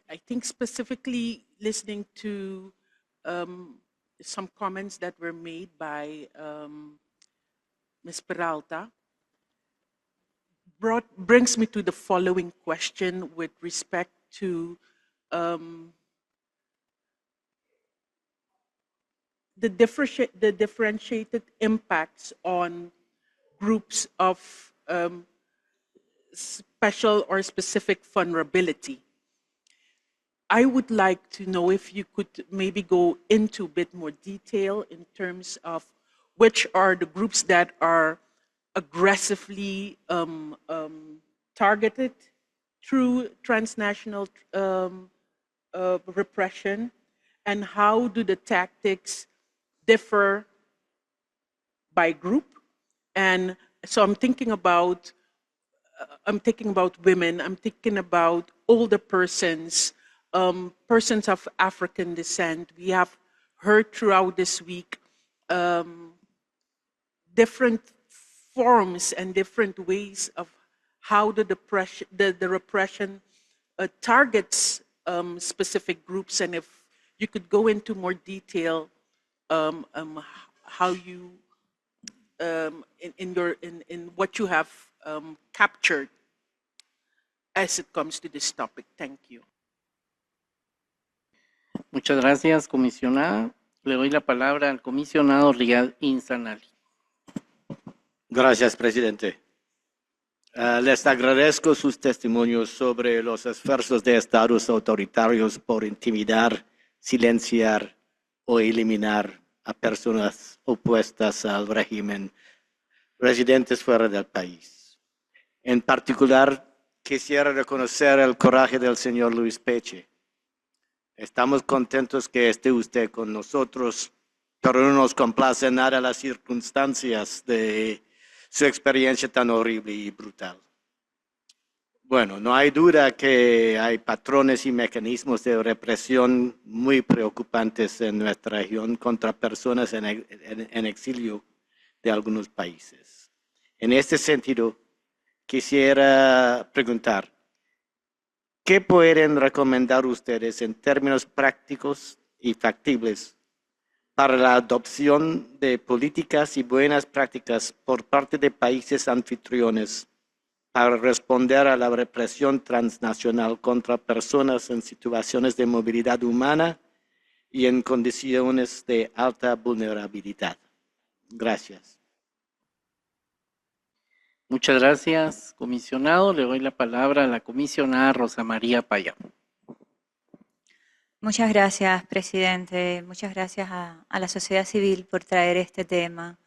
I think specifically listening to some comments that were made by Ms. Peralta brings me to the following question with respect to the differentiated impacts on groups of special or specific vulnerability. I would like to know if you could maybe go into a bit more detail in terms of which are the groups that are aggressively targeted through transnational repression, and how do the tactics differ by group. And so I'm thinking about women, I'm thinking about older persons, persons of African descent. We have heard throughout this week different forms and different ways of how the repression targets specific groups, and if you could go into more detail how you in what you have captured as it comes to this topic. Thank you. Muchas gracias, comisionada. Le doy la palabra al comisionado Riyad Insanali. Gracias, presidente. Les agradezco sus testimonios sobre los esfuerzos de estados autoritarios por intimidar, silenciar o eliminar a personas opuestas al régimen residentes fuera del país. En particular, quisiera reconocer el coraje del señor Luis Peche. Estamos contentos que esté usted con nosotros, pero no nos complace nada las circunstancias de su experiencia tan horrible y brutal. Bueno, no hay duda que hay patrones y mecanismos de represión muy preocupantes en nuestra región contra personas en exilio de algunos países. En este sentido, quisiera preguntar, ¿qué pueden recomendar ustedes en términos prácticos y factibles para la adopción de políticas y buenas prácticas por parte de países anfitriones para responder a la represión transnacional contra personas en situaciones de movilidad humana y en condiciones de alta vulnerabilidad? Gracias. Muchas gracias, comisionado. Le doy la palabra a la comisionada Rosa María Payá. Muchas gracias, presidente. Muchas gracias a la sociedad civil por traer este tema.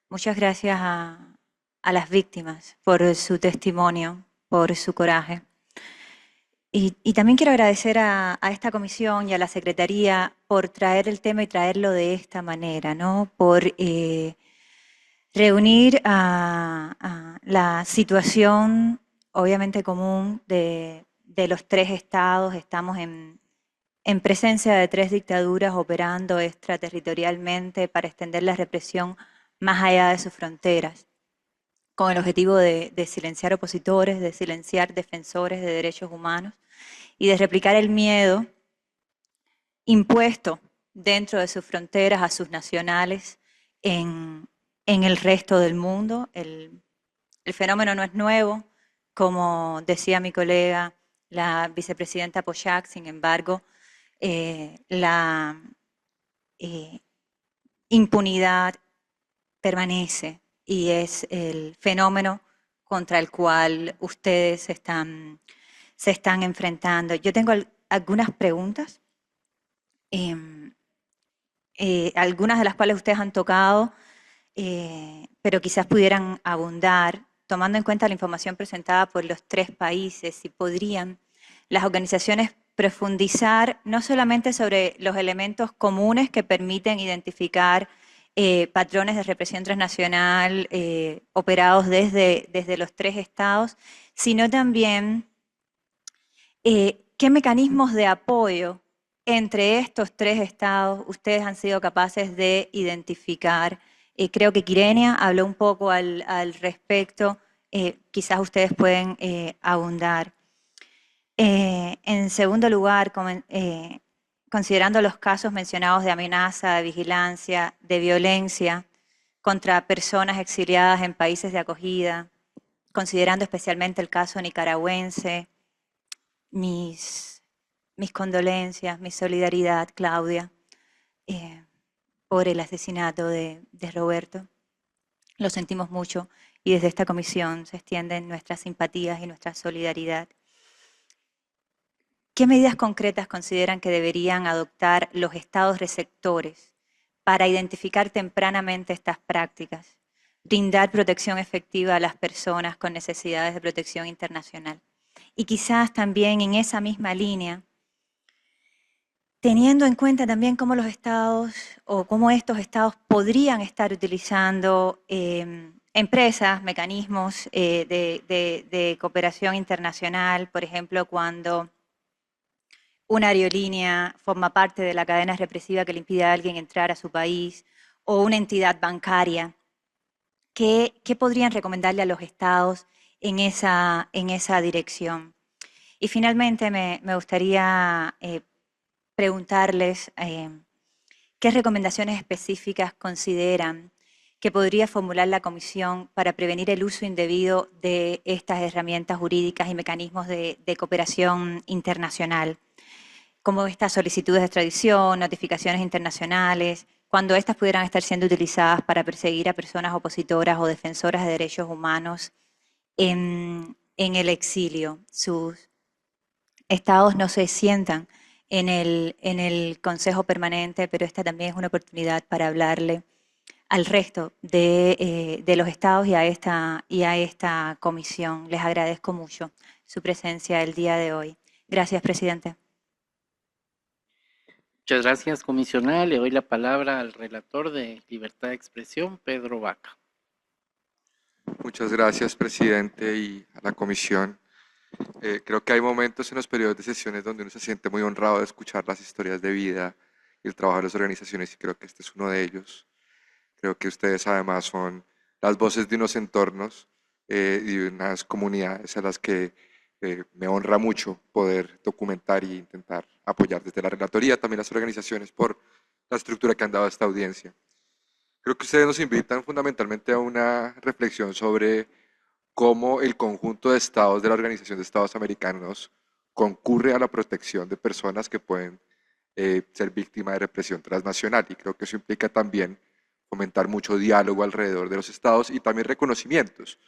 Muchas gracias a las víctimas por su testimonio, por su coraje. Y también quiero agradecer a esta comisión y a la Secretaría por traer el tema y traerlo de esta manera, ¿no? Por reunir a la situación obviamente común de los tres estados. Estamos en presencia de tres dictaduras operando extraterritorialmente para extender la represión más allá de sus fronteras, con el objetivo de silenciar opositores, de silenciar defensores de derechos humanos y de replicar el miedo impuesto dentro de sus fronteras a sus nacionales en el resto del mundo. El fenómeno no es nuevo, como decía mi colega, la vicepresidenta Pollack. Sin embargo, la impunidad permanece y es el fenómeno contra el cual ustedes se están enfrentando. Yo tengo algunas preguntas, algunas de las cuales ustedes han tocado, pero quizás pudieran abundar, tomando en cuenta la información presentada por los tres países, si podrían las organizaciones profundizar no solamente sobre los elementos comunes que permiten identificar patrones de represión transnacional operados desde los tres estados, sino también qué mecanismos de apoyo entre estos tres estados ustedes han sido capaces de identificar. Creo que Kyrenia habló un poco al respecto, quizás ustedes pueden abundar. En segundo lugar, considerando los casos mencionados de amenaza, de vigilancia, de violencia contra personas exiliadas en países de acogida, considerando especialmente el caso nicaragüense, mis condolencias, mi solidaridad, Claudia, por el asesinato de Roberto. Lo sentimos mucho y desde esta comisión se extienden nuestras simpatías y nuestra solidaridad. ¿Qué medidas concretas consideran que deberían adoptar los estados receptores para identificar tempranamente estas prácticas, brindar protección efectiva a las personas con necesidades de protección internacional? Y quizás también en esa misma línea, teniendo en cuenta también cómo los estados o cómo estos estados podrían estar utilizando empresas, mecanismos de cooperación internacional, por ejemplo, cuando una aerolínea forma parte de la cadena represiva que le impide a alguien entrar a su país, o una entidad bancaria. ¿Qué podrían recomendarle a los estados en esa dirección? Y finalmente me gustaría preguntarles qué recomendaciones específicas consideran que podría formular la Comisión para prevenir el uso indebido de estas herramientas jurídicas y mecanismos de cooperación internacional, como estas solicitudes de extradición, notificaciones internacionales, cuando estas pudieran estar siendo utilizadas para perseguir a personas opositoras o defensoras de derechos humanos en el exilio. Sus estados no se sientan en el Consejo Permanente, pero esta también es una oportunidad para hablarle al resto de los estados y a esta comisión. Les agradezco mucho su presencia el día de hoy. Gracias, presidente. Muchas gracias, comisionada. Le doy la palabra al relator de Libertad de Expresión, Pedro Vaca. Muchas gracias, presidente, y a la comisión. Creo que hay momentos en los periodos de sesiones donde uno se siente muy honrado de escuchar las historias de vida y el trabajo de las organizaciones, y creo que este es uno de ellos. Creo que ustedes además son las voces de unos entornos y de unas comunidades a las que me honra mucho poder documentar e intentar apoyar desde la relatoría, también las organizaciones, por la estructura que han dado a esta audiencia. Creo que ustedes nos invitan fundamentalmente a una reflexión sobre cómo el conjunto de estados de la Organización de Estados Americanos concurre a la protección de personas que pueden ser víctimas de represión transnacional, y creo que eso implica también fomentar mucho diálogo alrededor de los estados y también reconocimientos.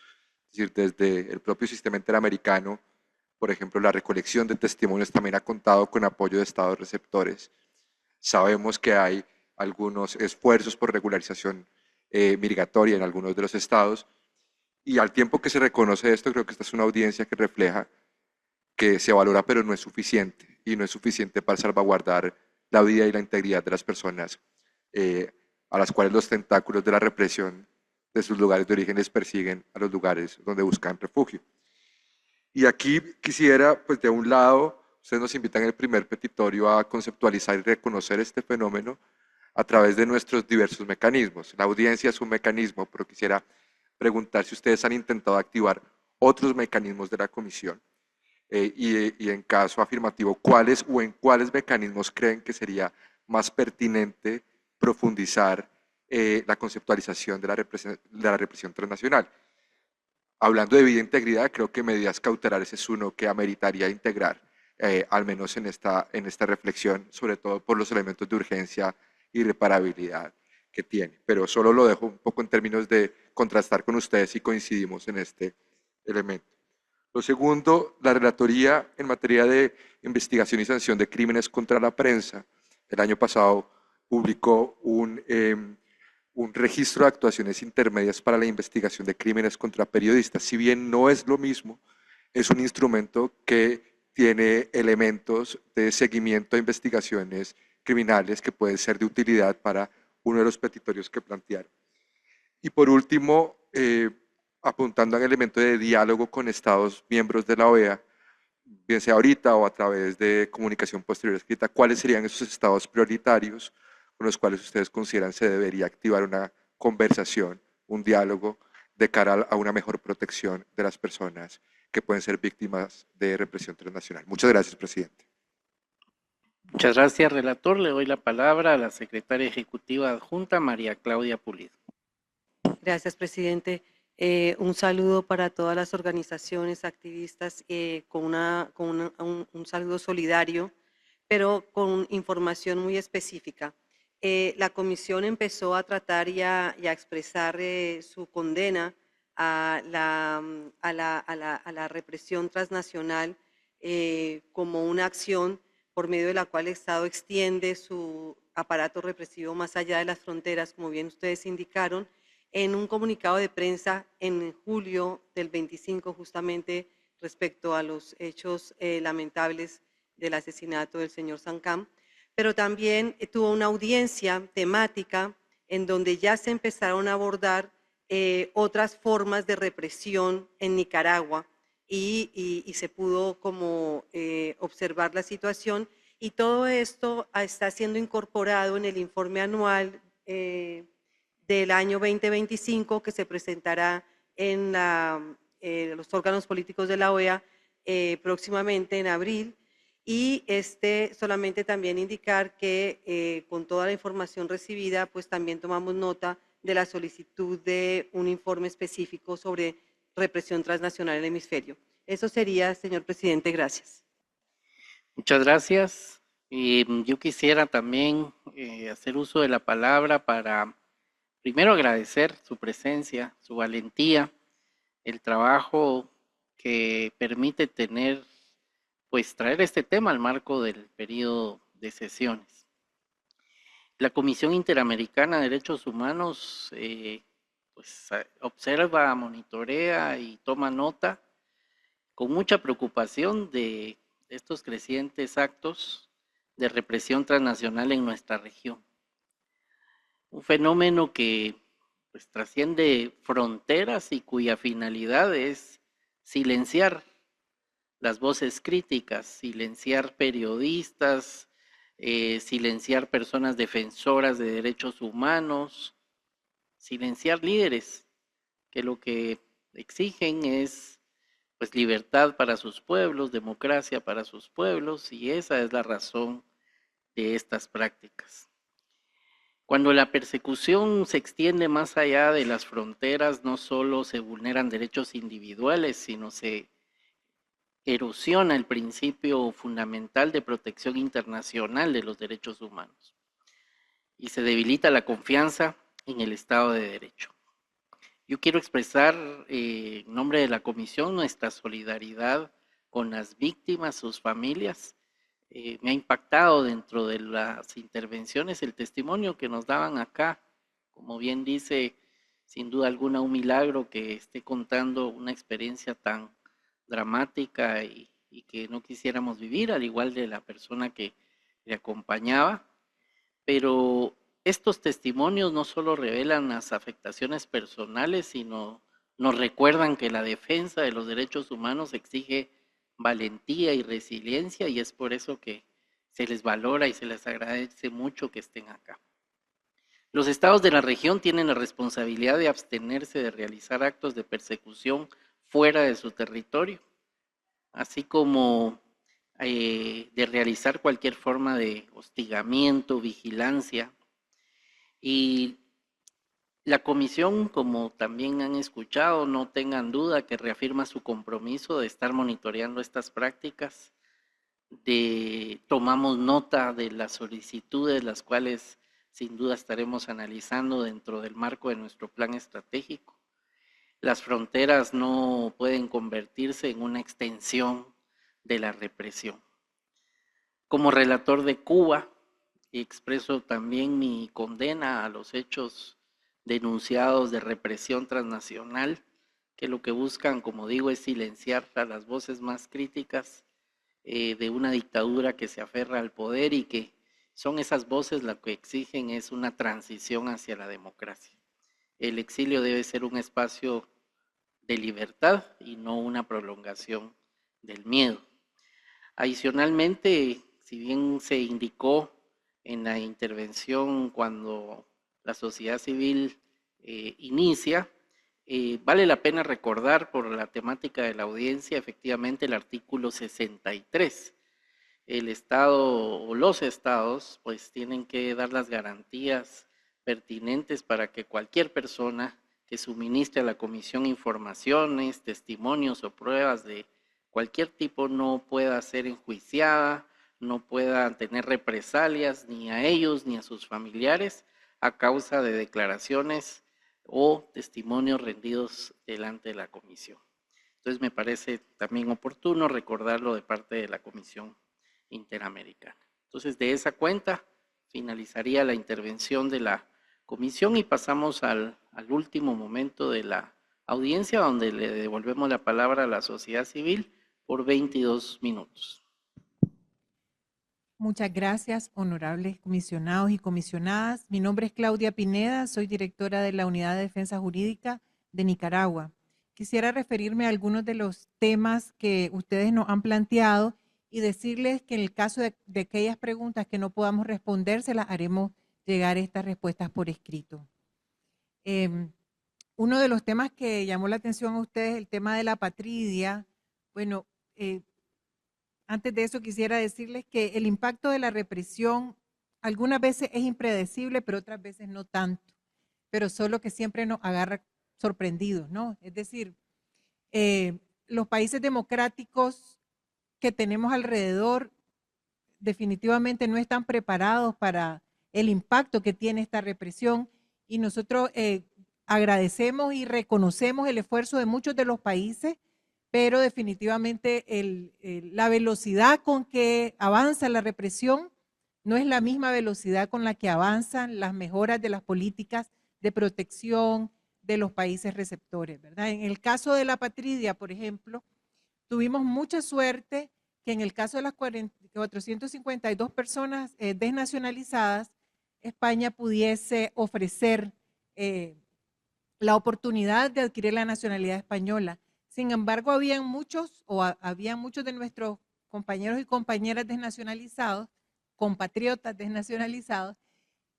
Es decir, desde el propio sistema interamericano, por ejemplo, la recolección de testimonios también ha contado con apoyo de estados receptores. Sabemos que hay algunos esfuerzos por regularización migratoria en algunos de los estados, y al tiempo que se reconoce esto, creo que esta es una audiencia que refleja que se valora, pero no es suficiente, y no es suficiente para salvaguardar la vida y la integridad de las personas a las cuales los tentáculos de la represión de sus lugares de origen les persiguen a los lugares donde buscan refugio. Y aquí quisiera, pues de un lado, ustedes nos invitan en el primer petitorio a conceptualizar y reconocer este fenómeno a través de nuestros diversos mecanismos. La audiencia es un mecanismo, pero quisiera preguntar si ustedes han intentado activar otros mecanismos de la comisión y en caso afirmativo, ¿cuáles o en cuáles mecanismos creen que sería más pertinente profundizar la conceptualización de la represión transnacional? Hablando de vida e integridad, creo que medidas cautelares es uno que ameritaría integrar, al menos en esta reflexión, sobre todo por los elementos de urgencia y reparabilidad que tiene. Pero solo lo dejo un poco en términos de contrastar con ustedes si coincidimos en este elemento. Lo segundo, la relatoría en materia de investigación y sanción de crímenes contra la prensa. El año pasado publicó un registro de actuaciones intermedias para la investigación de crímenes contra periodistas. Si bien no es lo mismo, es un instrumento que tiene elementos de seguimiento a investigaciones criminales que pueden ser de utilidad para uno de los petitorios que plantearon. Y por último, apuntando al elemento de diálogo con Estados miembros de la OEA, bien sea ahorita o a través de comunicación posterior escrita, ¿cuáles serían esos estados prioritarios con los cuales ustedes consideran se debería activar una conversación, un diálogo de cara a una mejor protección de las personas que pueden ser víctimas de represión transnacional? Muchas gracias, presidente. Muchas gracias, relator. Le doy la palabra a la secretaria ejecutiva adjunta, María Claudia Pulido. Gracias, presidente. Un saludo para todas las organizaciones activistas con un saludo solidario, pero con información muy específica. La comisión empezó a tratar y a expresar su condena a la represión transnacional como una acción por medio de la cual el Estado extiende su aparato represivo más allá de las fronteras, como bien ustedes indicaron, en un comunicado de prensa en julio del 25, justamente respecto a los hechos lamentables del asesinato del señor Sankam, pero también tuvo una audiencia temática en donde ya se empezaron a abordar otras formas de represión en Nicaragua y se pudo como observar la situación, y todo esto está siendo incorporado en el informe anual del año 2025 que se presentará en los órganos políticos de la OEA próximamente en abril. Y solamente también indicar que con toda la información recibida, pues también tomamos nota de la solicitud de un informe específico sobre represión transnacional en el hemisferio. Eso sería, señor presidente, gracias. Muchas gracias. Yo quisiera también hacer uso de la palabra para primero agradecer su presencia, su valentía, el trabajo que permite traer este tema al marco del periodo de sesiones. La Comisión Interamericana de Derechos Humanos observa, monitorea y toma nota con mucha preocupación de estos crecientes actos de represión transnacional en nuestra región. Un fenómeno que trasciende fronteras y cuya finalidad es silenciar las voces críticas, silenciar periodistas, silenciar personas defensoras de derechos humanos, silenciar líderes que lo que exigen es libertad para sus pueblos, democracia para sus pueblos, y esa es la razón de estas prácticas. Cuando la persecución se extiende más allá de las fronteras, no solo se vulneran derechos individuales, sino se erosiona el principio fundamental de protección internacional de los derechos humanos y se debilita la confianza en el Estado de Derecho. Yo quiero expresar en nombre de la Comisión nuestra solidaridad con las víctimas, sus familias. Me ha impactado dentro de las intervenciones el testimonio que nos daban acá. Como bien dice, sin duda alguna un milagro que esté contando una experiencia tan dramática y que no quisiéramos vivir, al igual de la persona que le acompañaba. Pero estos testimonios no solo revelan las afectaciones personales, sino nos recuerdan que la defensa de los derechos humanos exige valentía y resiliencia, y es por eso que se les valora y se les agradece mucho que estén acá. Los estados de la región tienen la responsabilidad de abstenerse de realizar actos de persecución fuera de su territorio, así como de realizar cualquier forma de hostigamiento, vigilancia. Y la comisión, como también han escuchado, no tengan duda que reafirma su compromiso de estar monitoreando estas prácticas. Tomamos nota de las solicitudes, las cuales sin duda estaremos analizando dentro del marco de nuestro plan estratégico. Las fronteras no pueden convertirse en una extensión de la represión. Como relator de Cuba, expreso también mi condena a los hechos denunciados de represión transnacional, que lo que buscan, como digo, es silenciar a las voces más críticas de una dictadura que se aferra al poder, y que son esas voces las que exigen es una transición hacia la democracia. El exilio debe ser un espacio de libertad y no una prolongación del miedo. Adicionalmente, si bien se indicó en la intervención cuando la sociedad civil inicia, vale la pena recordar por la temática de la audiencia, efectivamente, el artículo 63. El Estado o los Estados pues tienen que dar las garantías pertinentes para que cualquier persona que suministre a la Comisión informaciones, testimonios o pruebas de cualquier tipo no pueda ser enjuiciada, no pueda tener represalias ni a ellos ni a sus familiares a causa de declaraciones o testimonios rendidos delante de la comisión. Entonces me parece también oportuno recordarlo de parte de la Comisión Interamericana. Entonces, de esa cuenta finalizaría la intervención de la comisión y pasamos al último momento de la audiencia, donde le devolvemos la palabra a la sociedad civil por 22 minutos. Muchas gracias, honorables comisionados y comisionadas. Mi nombre es Claudia Pineda, soy directora de la Unidad de Defensa Jurídica de Nicaragua. Quisiera referirme a algunos de los temas que ustedes nos han planteado y decirles que en el caso de aquellas preguntas que no podamos responder, se las haremos llegar estas respuestas por escrito. Uno de los temas que llamó la atención a ustedes, el tema de la apatridia. Bueno, antes de eso quisiera decirles que el impacto de la represión algunas veces es impredecible, pero otras veces no tanto, pero solo que siempre nos agarra sorprendidos, ¿no? Es decir, los países democráticos que tenemos alrededor definitivamente no están preparados para el impacto que tiene esta represión, y nosotros agradecemos y reconocemos el esfuerzo de muchos de los países, pero definitivamente la velocidad con que avanza la represión no es la misma velocidad con la que avanzan las mejoras de las políticas de protección de los países receptores, ¿verdad? En el caso de la apatridia, por ejemplo, tuvimos mucha suerte que en el caso de las 452 personas desnacionalizadas, España pudiese ofrecer la oportunidad de adquirir la nacionalidad española. Sin embargo, había muchos de nuestros compañeros y compañeras desnacionalizados, compatriotas desnacionalizados,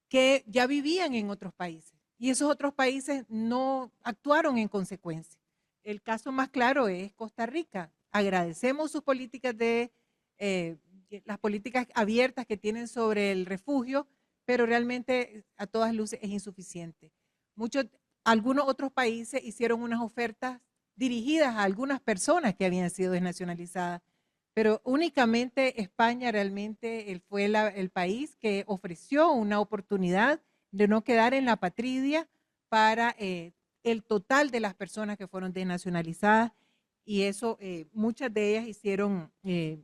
que ya vivían en otros países, y esos otros países no actuaron en consecuencia. El caso más claro es Costa Rica. Agradecemos sus políticas las políticas abiertas que tienen sobre el refugio, pero realmente a todas luces es insuficiente. Algunos otros países hicieron unas ofertas dirigidas a algunas personas que habían sido desnacionalizadas, pero únicamente España realmente fue el país que ofreció una oportunidad de no quedar en la apatridia para el total de las personas que fueron desnacionalizadas, y eso muchas de ellas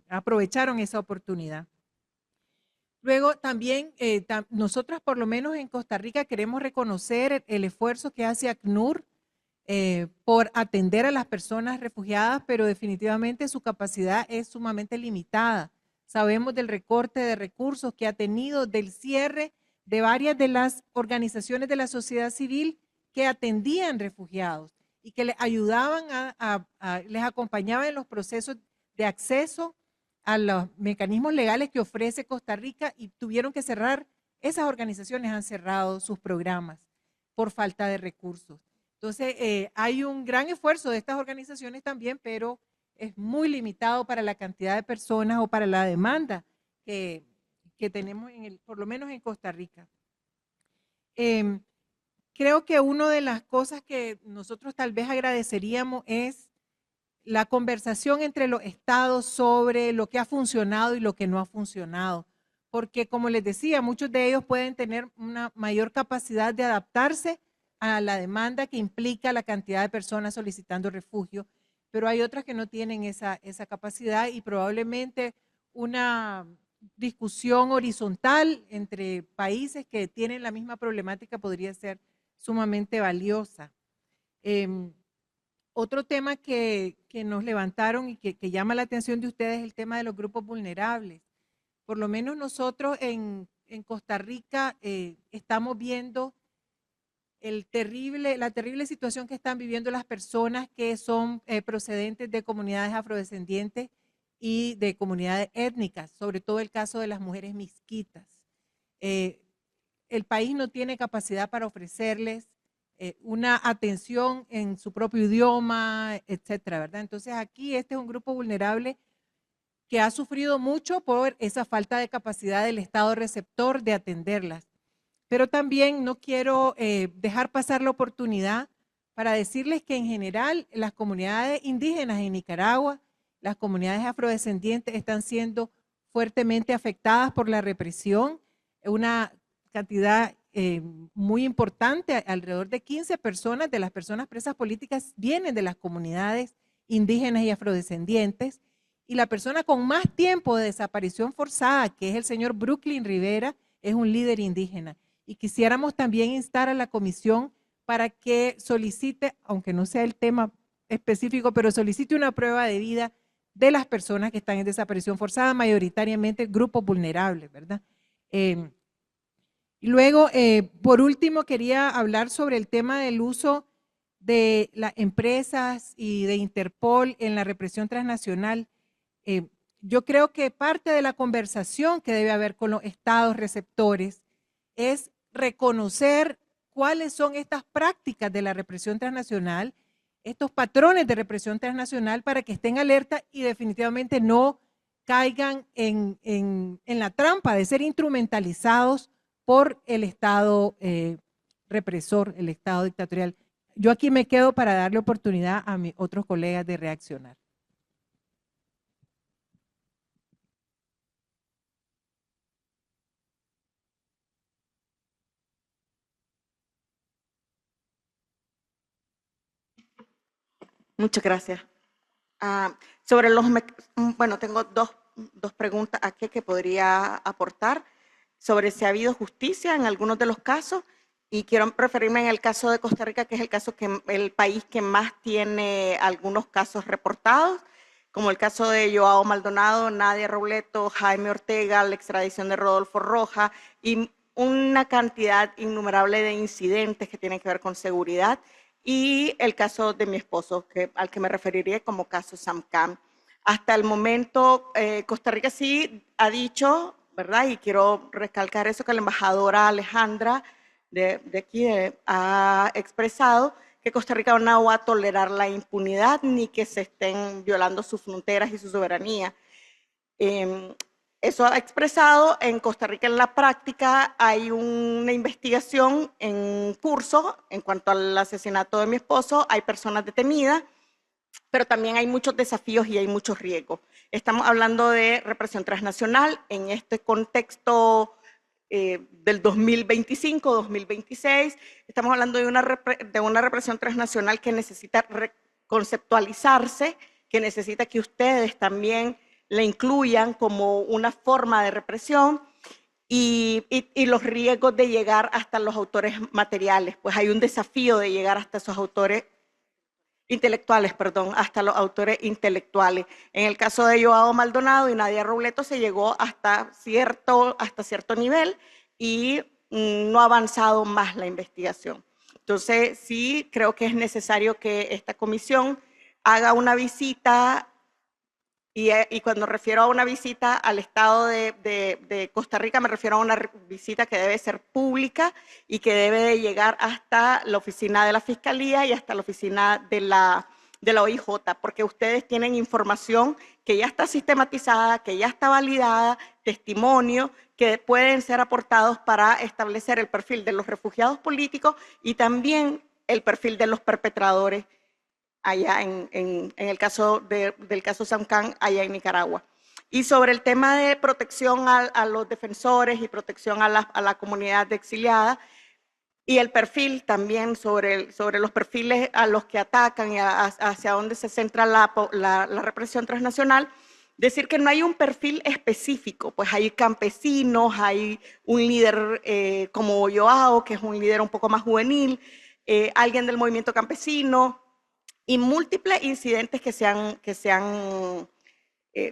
aprovecharon esa oportunidad. Luego también nosotras, por lo menos en Costa Rica, queremos reconocer el esfuerzo que hace ACNUR por atender a las personas refugiadas, pero definitivamente su capacidad es sumamente limitada. Sabemos del recorte de recursos que ha tenido, del cierre de varias de las organizaciones de la sociedad civil que atendían refugiados y que les ayudaban, les acompañaban en los procesos de acceso a los mecanismos legales que ofrece Costa Rica, y tuvieron que cerrar. Esas organizaciones han cerrado sus programas por falta de recursos. Entonces, hay un gran esfuerzo de estas organizaciones también, pero es muy limitado para la cantidad de personas o para la demanda que tenemos, por lo menos en Costa Rica. Creo que una de las cosas que nosotros tal vez agradeceríamos es la conversación entre los estados sobre lo que ha funcionado y lo que no ha funcionado. Porque, como les decía, muchos de ellos pueden tener una mayor capacidad de adaptarse a la demanda que implica la cantidad de personas solicitando refugio, pero hay otras que no tienen esa capacidad, y probablemente una discusión horizontal entre países que tienen la misma problemática podría ser sumamente valiosa. Otro tema que nos levantaron y que llama la atención de ustedes es el tema de los grupos vulnerables. Por lo menos nosotros en Costa Rica estamos viendo la terrible situación que están viviendo las personas que son procedentes de comunidades afrodescendientes y de comunidades étnicas, sobre todo el caso de las mujeres misquitas. El país no tiene capacidad para ofrecerles una atención en su propio idioma, etcétera, ¿verdad? Entonces aquí este es un grupo vulnerable que ha sufrido mucho por esa falta de capacidad del Estado receptor de atenderlas. Pero también no quiero dejar pasar la oportunidad para decirles que en general las comunidades indígenas en Nicaragua, las comunidades afrodescendientes están siendo fuertemente afectadas por la represión. Una cantidad muy importante, alrededor de 15 personas de las personas presas políticas vienen de las comunidades indígenas y afrodescendientes. Y la persona con más tiempo de desaparición forzada, que es el señor Brooklyn Rivera, es un líder indígena. Y quisiéramos también instar a la comisión para que solicite, aunque no sea el tema específico, pero solicite una prueba de vida de las personas que están en desaparición forzada, mayoritariamente grupos vulnerables, ¿verdad? Y luego, por último, quería hablar sobre el tema del uso de las empresas y de Interpol en la represión transnacional. Yo creo que parte de la conversación que debe haber con los estados receptores es reconocer cuáles son estas prácticas de la represión transnacional, estos patrones de represión transnacional, para que estén alerta y definitivamente no caigan en la trampa de ser instrumentalizados por el Estado represor, el Estado dictatorial. Yo aquí me quedo para darle oportunidad a mis otros colegas de reaccionar. Muchas gracias. Bueno, tengo dos preguntas aquí que podría aportar sobre si ha habido justicia en algunos de los casos, y quiero referirme en el caso de Costa Rica, que es el país que más tiene algunos casos reportados, como el caso de Joao Maldonado, Nadia Robleto, Jaime Ortega, la extradición de Rodolfo Roja y una cantidad innumerable de incidentes que tienen que ver con seguridad, y el caso de mi esposo, al que me referiría como caso Samcam. Hasta el momento, Costa Rica sí ha dicho, ¿verdad? Y quiero recalcar eso, que la embajadora Alejandra de aquí ha expresado que Costa Rica no va a tolerar la impunidad ni que se estén violando sus fronteras y su soberanía. Eso ha expresado. En Costa Rica, en la práctica, hay una investigación en curso en cuanto al asesinato de mi esposo. Hay personas detenidas, pero también hay muchos desafíos y hay muchos riesgos. Estamos hablando de represión transnacional en este contexto del 2025-2026. Estamos hablando de una represión transnacional que necesita conceptualizarse, que necesita que ustedes también la incluyan como una forma de represión, y los riesgos de llegar hasta los autores materiales. Pues hay un desafío de llegar hasta esos autores intelectuales, hasta los autores intelectuales. En el caso de Joao Maldonado y Nadia Robleto se llegó hasta cierto nivel, y no ha avanzado más la investigación. Entonces, sí, creo que es necesario que esta comisión haga una visita, y cuando refiero a una visita al Estado de Costa Rica, me refiero a una visita que debe ser pública y que debe de llegar hasta la oficina de la Fiscalía y hasta la oficina de la OIJ, porque ustedes tienen información que ya está sistematizada, que ya está validada, testimonios que pueden ser aportados para establecer el perfil de los refugiados políticos y también el perfil de los perpetradores allá en el caso del caso Samcan, allá en Nicaragua. Y sobre el tema de protección a los defensores y protección a la comunidad exiliada, y el perfil también sobre los perfiles a los que atacan y hacia dónde se centra la represión transnacional, decir que no hay un perfil específico, pues hay campesinos, hay un líder como Joao, que es un líder un poco más juvenil, alguien del movimiento campesino, y múltiples incidentes que se han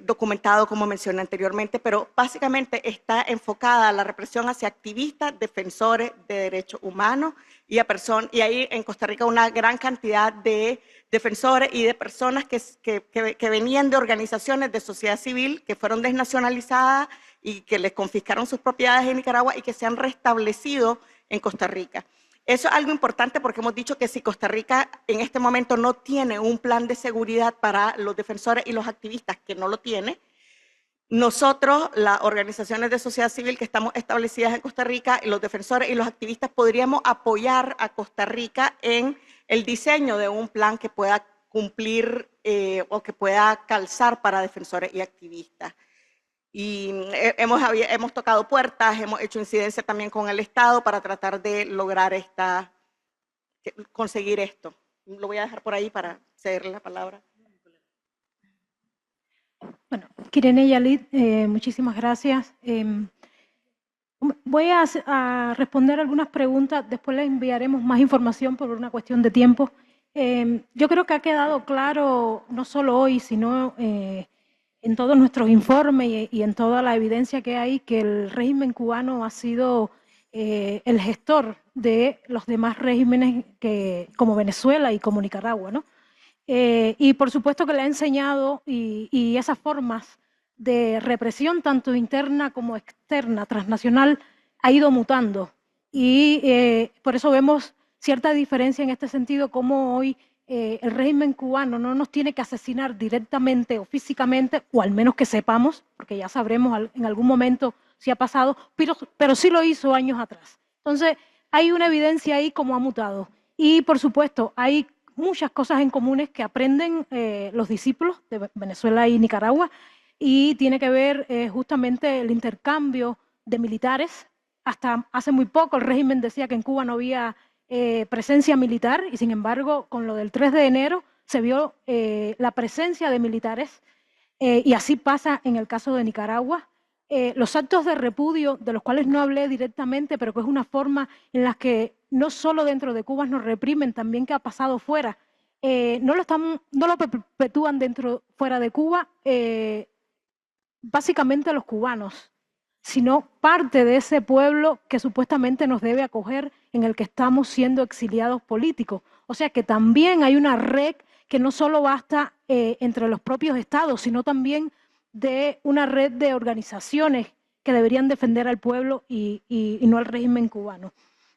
documentado, como mencioné anteriormente, pero básicamente está enfocada la represión hacia activistas, defensores de derechos humanos y hay en Costa Rica una gran cantidad de defensores y de personas que venían de organizaciones de sociedad civil que fueron desnacionalizadas y que les confiscaron sus propiedades en Nicaragua y que se han restablecido en Costa Rica. Eso es algo importante porque hemos dicho que si Costa Rica en este momento no tiene un plan de seguridad para los defensores y los activistas, que no lo tiene, nosotros, las organizaciones de sociedad civil que estamos establecidas en Costa Rica, y los defensores y los activistas, podríamos apoyar a Costa Rica en el diseño de un plan que pueda cumplir o que pueda calzar para defensores y activistas. Y hemos tocado puertas, hemos hecho incidencia también con el Estado para tratar de lograr conseguir esto. Lo voy a dejar por ahí para cederle la palabra. Bueno, Kirene Yalit, muchísimas gracias. Voy a responder algunas preguntas, después les enviaremos más información por una cuestión de tiempo. Yo creo que ha quedado claro, no solo hoy, sino en todos nuestros informes y en toda la evidencia que hay, que el régimen cubano ha sido el gestor de los demás regímenes como Venezuela y como Nicaragua, ¿no? Y por supuesto que le ha enseñado y esas formas de represión, tanto interna como externa, transnacional, ha ido mutando. Y por eso vemos cierta diferencia en este sentido, como hoy el régimen cubano no nos tiene que asesinar directamente o físicamente, o al menos que sepamos, porque ya sabremos en algún momento si ha pasado, pero sí lo hizo años atrás. Entonces, hay una evidencia ahí como ha mutado. Y, por supuesto, hay muchas cosas en comunes que aprenden los discípulos de Venezuela y Nicaragua, y tiene que ver justamente el intercambio de militares. Hasta hace muy poco el régimen decía que en Cuba no había presencia militar, y sin embargo con lo del 3 de enero se vio la presencia de militares, y así pasa en el caso de Nicaragua. Los actos de repudio, de los cuales no hablé directamente, pero que es una forma en la que no solo dentro de Cuba nos reprimen, también que ha pasado fuera, no lo perpetúan fuera de Cuba básicamente los cubanos, sino parte de ese pueblo que supuestamente nos debe acoger, en el que estamos siendo exiliados políticos. O sea que también hay una red que no solo basta entre los propios estados, sino también de una red de organizaciones que deberían defender al pueblo y no al régimen cubano.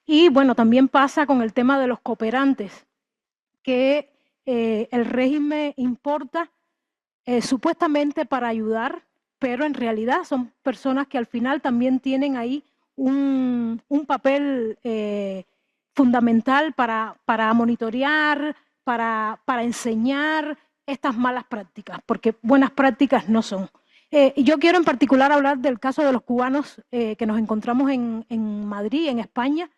Y bueno, también pasa con el tema de los cooperantes, que el régimen importa supuestamente para ayudar, pero en realidad son personas que al final también tienen ahí un papel fundamental para monitorear, para enseñar estas malas prácticas, porque buenas prácticas no son. Yo quiero en particular hablar del caso de los cubanos que nos encontramos en Madrid, en España,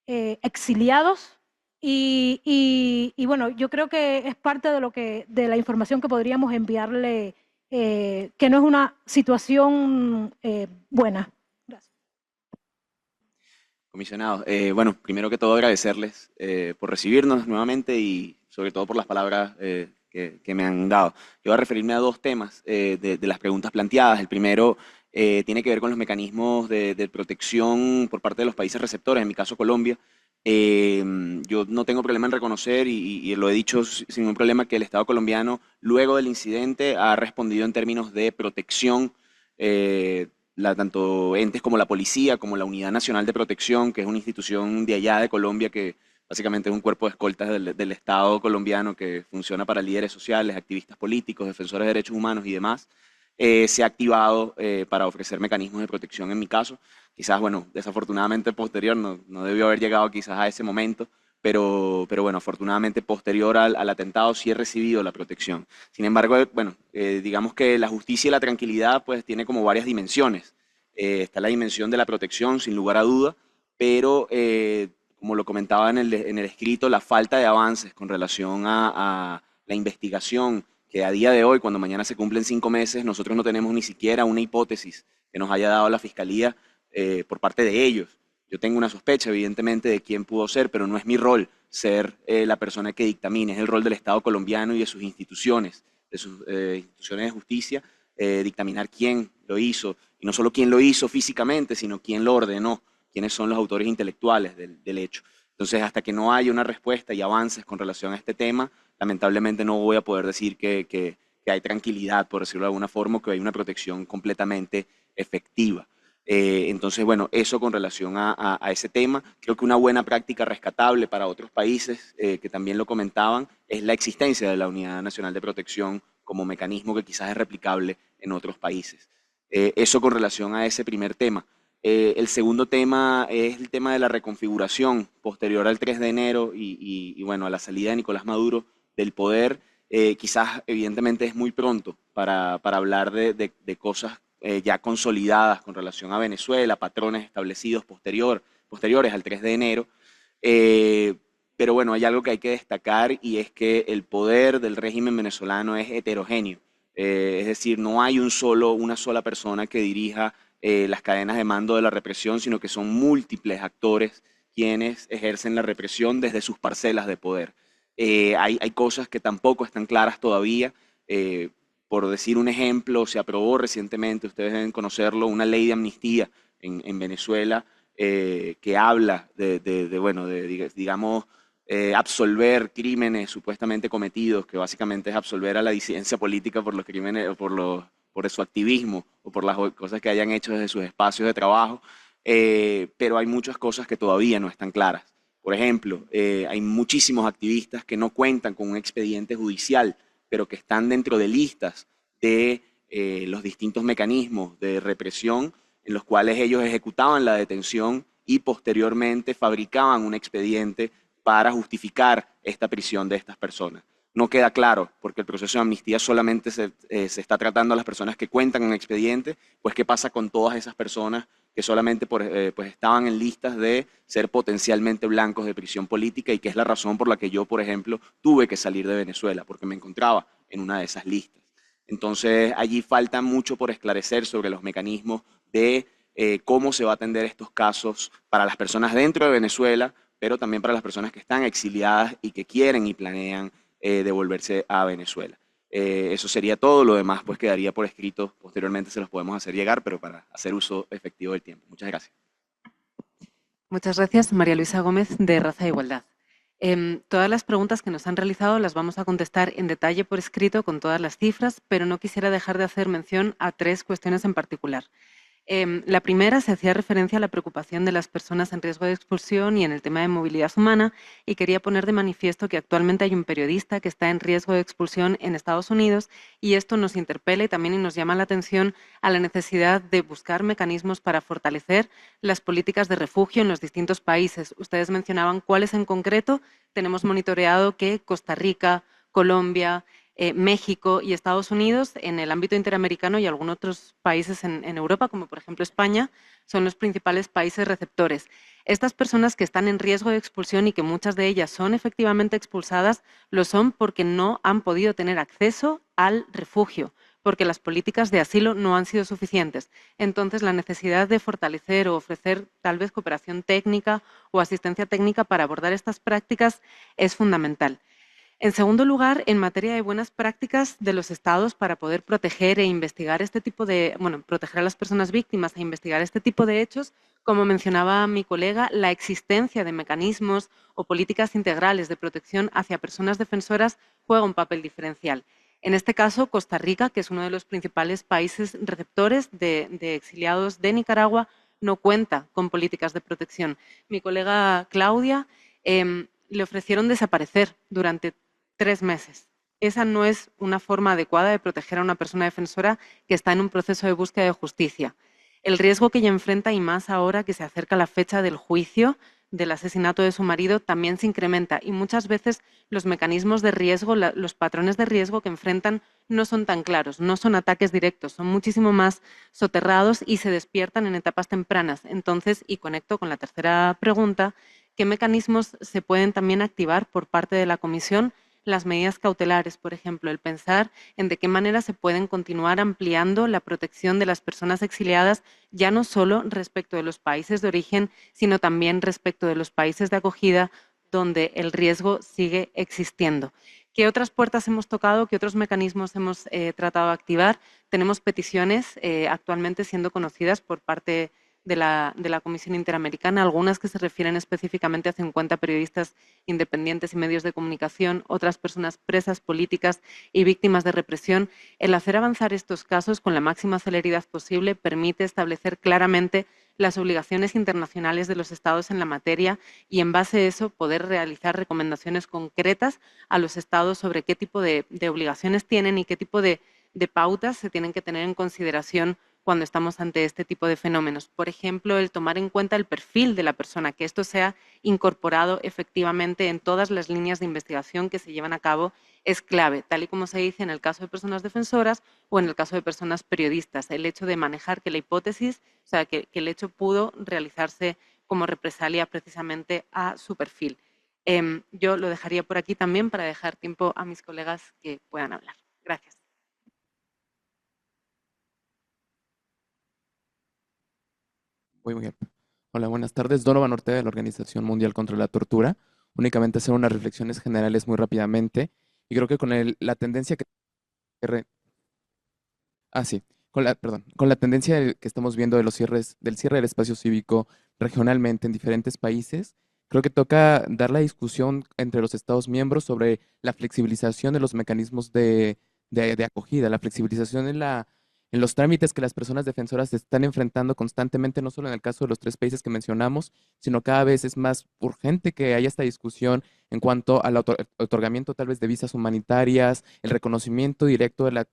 exiliados, y bueno, yo creo que es parte de la información que podríamos enviarle, que no es una situación buena. Gracias. Comisionados, bueno, primero que todo agradecerles por recibirnos nuevamente y sobre todo por las palabras que me han dado. Yo voy a referirme a dos temas de las preguntas planteadas. El primero tiene que ver con los mecanismos de protección por parte de los países receptores, en mi caso Colombia. Yo no tengo problema en reconocer, y lo he dicho sin ningún problema, que el Estado colombiano, luego del incidente, ha respondido en términos de protección, tanto entes como la policía, como la Unidad Nacional de Protección, que es una institución de allá de Colombia, que básicamente es un cuerpo de escoltas del Estado colombiano que funciona para líderes sociales, activistas políticos, defensores de derechos humanos y demás. Se ha activado para ofrecer mecanismos de protección en mi caso. Quizás, bueno, desafortunadamente posterior, no debió haber llegado quizás a ese momento, pero bueno, afortunadamente posterior al atentado sí he recibido la protección. Sin embargo, bueno, digamos que la justicia y la tranquilidad pues tiene como varias dimensiones. Está la dimensión de la protección, sin lugar a duda, pero como lo comentaba en el escrito, la falta de avances con relación a la investigación, que a día de hoy, cuando mañana se cumplen 5 meses, nosotros no tenemos ni siquiera una hipótesis que nos haya dado la Fiscalía por parte de ellos. Yo tengo una sospecha, evidentemente, de quién pudo ser, pero no es mi rol ser la persona que dictamine, es el rol del Estado colombiano y de sus instituciones, instituciones de justicia, dictaminar quién lo hizo, y no solo quién lo hizo físicamente, sino quién lo ordenó, quiénes son los autores intelectuales del hecho. Entonces, hasta que no haya una respuesta y avances con relación a este tema, lamentablemente no voy a poder decir que hay tranquilidad, por decirlo de alguna forma, o que hay una protección completamente efectiva. Entonces, bueno, eso con relación a ese tema. Creo que una buena práctica rescatable para otros países, que también lo comentaban, es la existencia de la Unidad Nacional de Protección como mecanismo que quizás es replicable en otros países. Eso con relación a ese primer tema. El segundo tema es el tema de la reconfiguración posterior al 3 de enero y bueno, a la salida de Nicolás Maduro del poder. Quizás evidentemente es muy pronto para hablar de cosas ya consolidadas con relación a Venezuela, patrones establecidos posteriores al 3 de enero. Pero bueno, hay algo que hay que destacar, y es que el poder del régimen venezolano es heterogéneo. Es decir, no hay una sola persona que dirija las cadenas de mando de la represión, sino que son múltiples actores quienes ejercen la represión desde sus parcelas de poder. Hay cosas que tampoco están claras todavía. Por decir un ejemplo, se aprobó recientemente, ustedes deben conocerlo, una ley de amnistía en Venezuela que habla digamos, absolver crímenes supuestamente cometidos, que básicamente es absolver a la disidencia política por los crímenes, por su activismo o por las cosas que hayan hecho desde sus espacios de trabajo, pero hay muchas cosas que todavía no están claras. Por ejemplo, hay muchísimos activistas que no cuentan con un expediente judicial, pero que están dentro de listas de los distintos mecanismos de represión en los cuales ellos ejecutaban la detención y posteriormente fabricaban un expediente para justificar esta prisión de estas personas. No queda claro, porque el proceso de amnistía solamente se está tratando a las personas que cuentan con expediente, pues qué pasa con todas esas personas que solamente pues estaban en listas de ser potencialmente blancos de prisión política, y que es la razón por la que yo, por ejemplo, tuve que salir de Venezuela, porque me encontraba en una de esas listas. Entonces, allí falta mucho por esclarecer sobre los mecanismos de cómo se va a atender estos casos para las personas dentro de Venezuela, pero también para las personas que están exiliadas y que quieren y planean devolverse a Venezuela. Eso sería todo, lo demás pues quedaría por escrito, posteriormente se los podemos hacer llegar, pero para hacer uso efectivo del tiempo. Muchas gracias. Muchas gracias, María Luisa Gómez, de Raza e Igualdad. Todas las preguntas que nos han realizado las vamos a contestar en detalle por escrito con todas las cifras, pero no quisiera dejar de hacer mención a 3 cuestiones en particular. La primera se hacía referencia a la preocupación de las personas en riesgo de expulsión y en el tema de movilidad humana, y quería poner de manifiesto que actualmente hay un periodista que está en riesgo de expulsión en Estados Unidos, y esto nos interpela y también nos llama la atención a la necesidad de buscar mecanismos para fortalecer las políticas de refugio en los distintos países. Ustedes mencionaban cuáles en concreto. Tenemos monitoreado que Costa Rica, Colombia, México y Estados Unidos, en el ámbito interamericano y algunos otros países en Europa, como por ejemplo España, son los principales países receptores. Estas personas que están en riesgo de expulsión y que muchas de ellas son efectivamente expulsadas, lo son porque no han podido tener acceso al refugio, porque las políticas de asilo no han sido suficientes. Entonces, la necesidad de fortalecer o ofrecer tal vez cooperación técnica o asistencia técnica para abordar estas prácticas es fundamental. En segundo lugar, en materia de buenas prácticas de los Estados para poder proteger e investigar proteger a las personas víctimas e investigar este tipo de hechos, como mencionaba mi colega, la existencia de mecanismos o políticas integrales de protección hacia personas defensoras juega un papel diferencial. En este caso, Costa Rica, que es uno de los principales países receptores de exiliados de Nicaragua, no cuenta con políticas de protección. Mi colega Claudia le ofrecieron desaparecer durante 3 meses. Esa no es una forma adecuada de proteger a una persona defensora que está en un proceso de búsqueda de justicia. El riesgo que ella enfrenta, y más ahora que se acerca la fecha del juicio del asesinato de su marido, también se incrementa. Y muchas veces los mecanismos de riesgo, los patrones de riesgo que enfrentan no son tan claros, no son ataques directos, son muchísimo más soterrados y se despiertan en etapas tempranas. Entonces, y conecto con la tercera pregunta, ¿qué mecanismos se pueden también activar por parte de la Comisión? Las medidas cautelares, por ejemplo, el pensar en de qué manera se pueden continuar ampliando la protección de las personas exiliadas, ya no solo respecto de los países de origen, sino también respecto de los países de acogida donde el riesgo sigue existiendo. ¿Qué otras puertas hemos tocado? ¿Qué otros mecanismos hemos tratado de activar? Tenemos peticiones actualmente siendo conocidas por parte de la Comisión Interamericana, algunas que se refieren específicamente a 50 periodistas independientes y medios de comunicación, otras personas presas políticas y víctimas de represión. El hacer avanzar estos casos con la máxima celeridad posible permite establecer claramente las obligaciones internacionales de los Estados en la materia y, en base a eso, poder realizar recomendaciones concretas a los Estados sobre qué tipo de obligaciones tienen y qué tipo de pautas se tienen que tener en consideración cuando estamos ante este tipo de fenómenos. Por ejemplo, el tomar en cuenta el perfil de la persona, que esto sea incorporado efectivamente en todas las líneas de investigación que se llevan a cabo, es clave, tal y como se dice en el caso de personas defensoras o en el caso de personas periodistas. El hecho de manejar que la hipótesis, o sea, que el hecho pudo realizarse como represalia precisamente a su perfil. Yo lo dejaría por aquí también para dejar tiempo a mis colegas que puedan hablar. Gracias. Muy bien. Hola, buenas tardes. Donovan Ortega, de la Organización Mundial contra la Tortura. Únicamente hacer unas reflexiones generales muy rápidamente. Y creo que con la tendencia con la tendencia que estamos viendo de del cierre del espacio cívico regionalmente en diferentes países, creo que toca dar la discusión entre los Estados miembros sobre la flexibilización de los mecanismos de acogida, la flexibilización en los trámites que las personas defensoras se están enfrentando constantemente, no solo en el caso de los 3 países que mencionamos, sino cada vez es más urgente que haya esta discusión en cuanto al otorgamiento tal vez de visas humanitarias, el reconocimiento directo de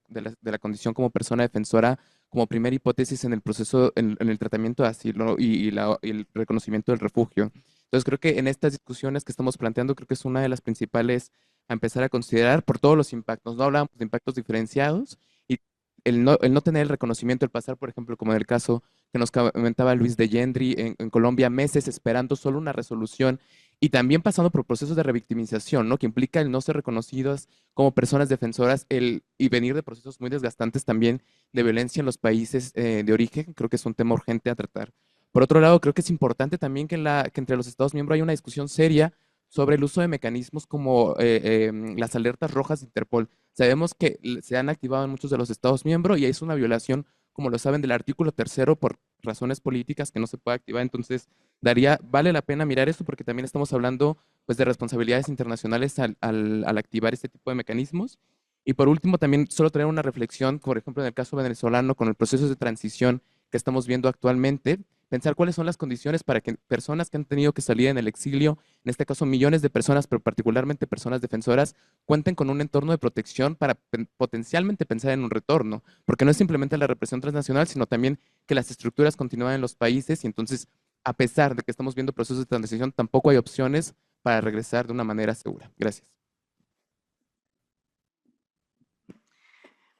la condición como persona defensora como primera hipótesis en el proceso, en el tratamiento de asilo y el reconocimiento del refugio. Entonces creo que en estas discusiones que estamos planteando, creo que es una de las principales a empezar a considerar por todos los impactos. No hablamos de impactos diferenciados, y el no tener el reconocimiento, el pasar, por ejemplo, como en el caso que nos comentaba Luis de Yendri en Colombia, meses esperando solo una resolución y también pasando por procesos de revictimización, ¿no? Que implica el no ser reconocidos como personas defensoras y venir de procesos muy desgastantes también de violencia en los países de origen. Creo que es un tema urgente a tratar. Por otro lado, creo que es importante también que entre los Estados miembros haya una discusión seria sobre el uso de mecanismos como las alertas rojas de Interpol. Sabemos que se han activado en muchos de los Estados miembros y es una violación, como lo saben, del artículo 3º por razones políticas que no se puede activar. Entonces, vale la pena mirar esto porque también estamos hablando pues, de responsabilidades internacionales al activar este tipo de mecanismos. Y por último, también solo traer una reflexión, por ejemplo, en el caso venezolano, con el proceso de transición que estamos viendo actualmente, pensar cuáles son las condiciones para que personas que han tenido que salir en el exilio, en este caso millones de personas, pero particularmente personas defensoras, cuenten con un entorno de protección para potencialmente pensar en un retorno, porque no es simplemente la represión transnacional, sino también que las estructuras continúan en los países y entonces, a pesar de que estamos viendo procesos de transición, tampoco hay opciones para regresar de una manera segura. Gracias.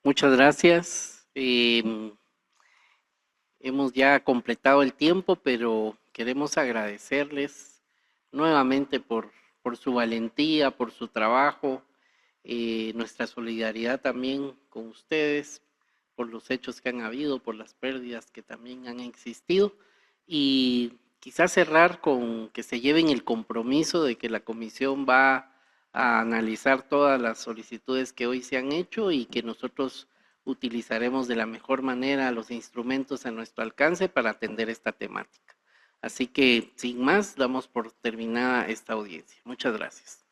Muchas gracias. Hemos ya completado el tiempo, pero queremos agradecerles nuevamente por su valentía, por su trabajo, nuestra solidaridad también con ustedes, por los hechos que han habido, por las pérdidas que también han existido, y quizás cerrar con que se lleven el compromiso de que la Comisión va a analizar todas las solicitudes que hoy se han hecho y que nosotros utilizaremos de la mejor manera los instrumentos a nuestro alcance para atender esta temática. Así que, sin más, damos por terminada esta audiencia. Muchas gracias.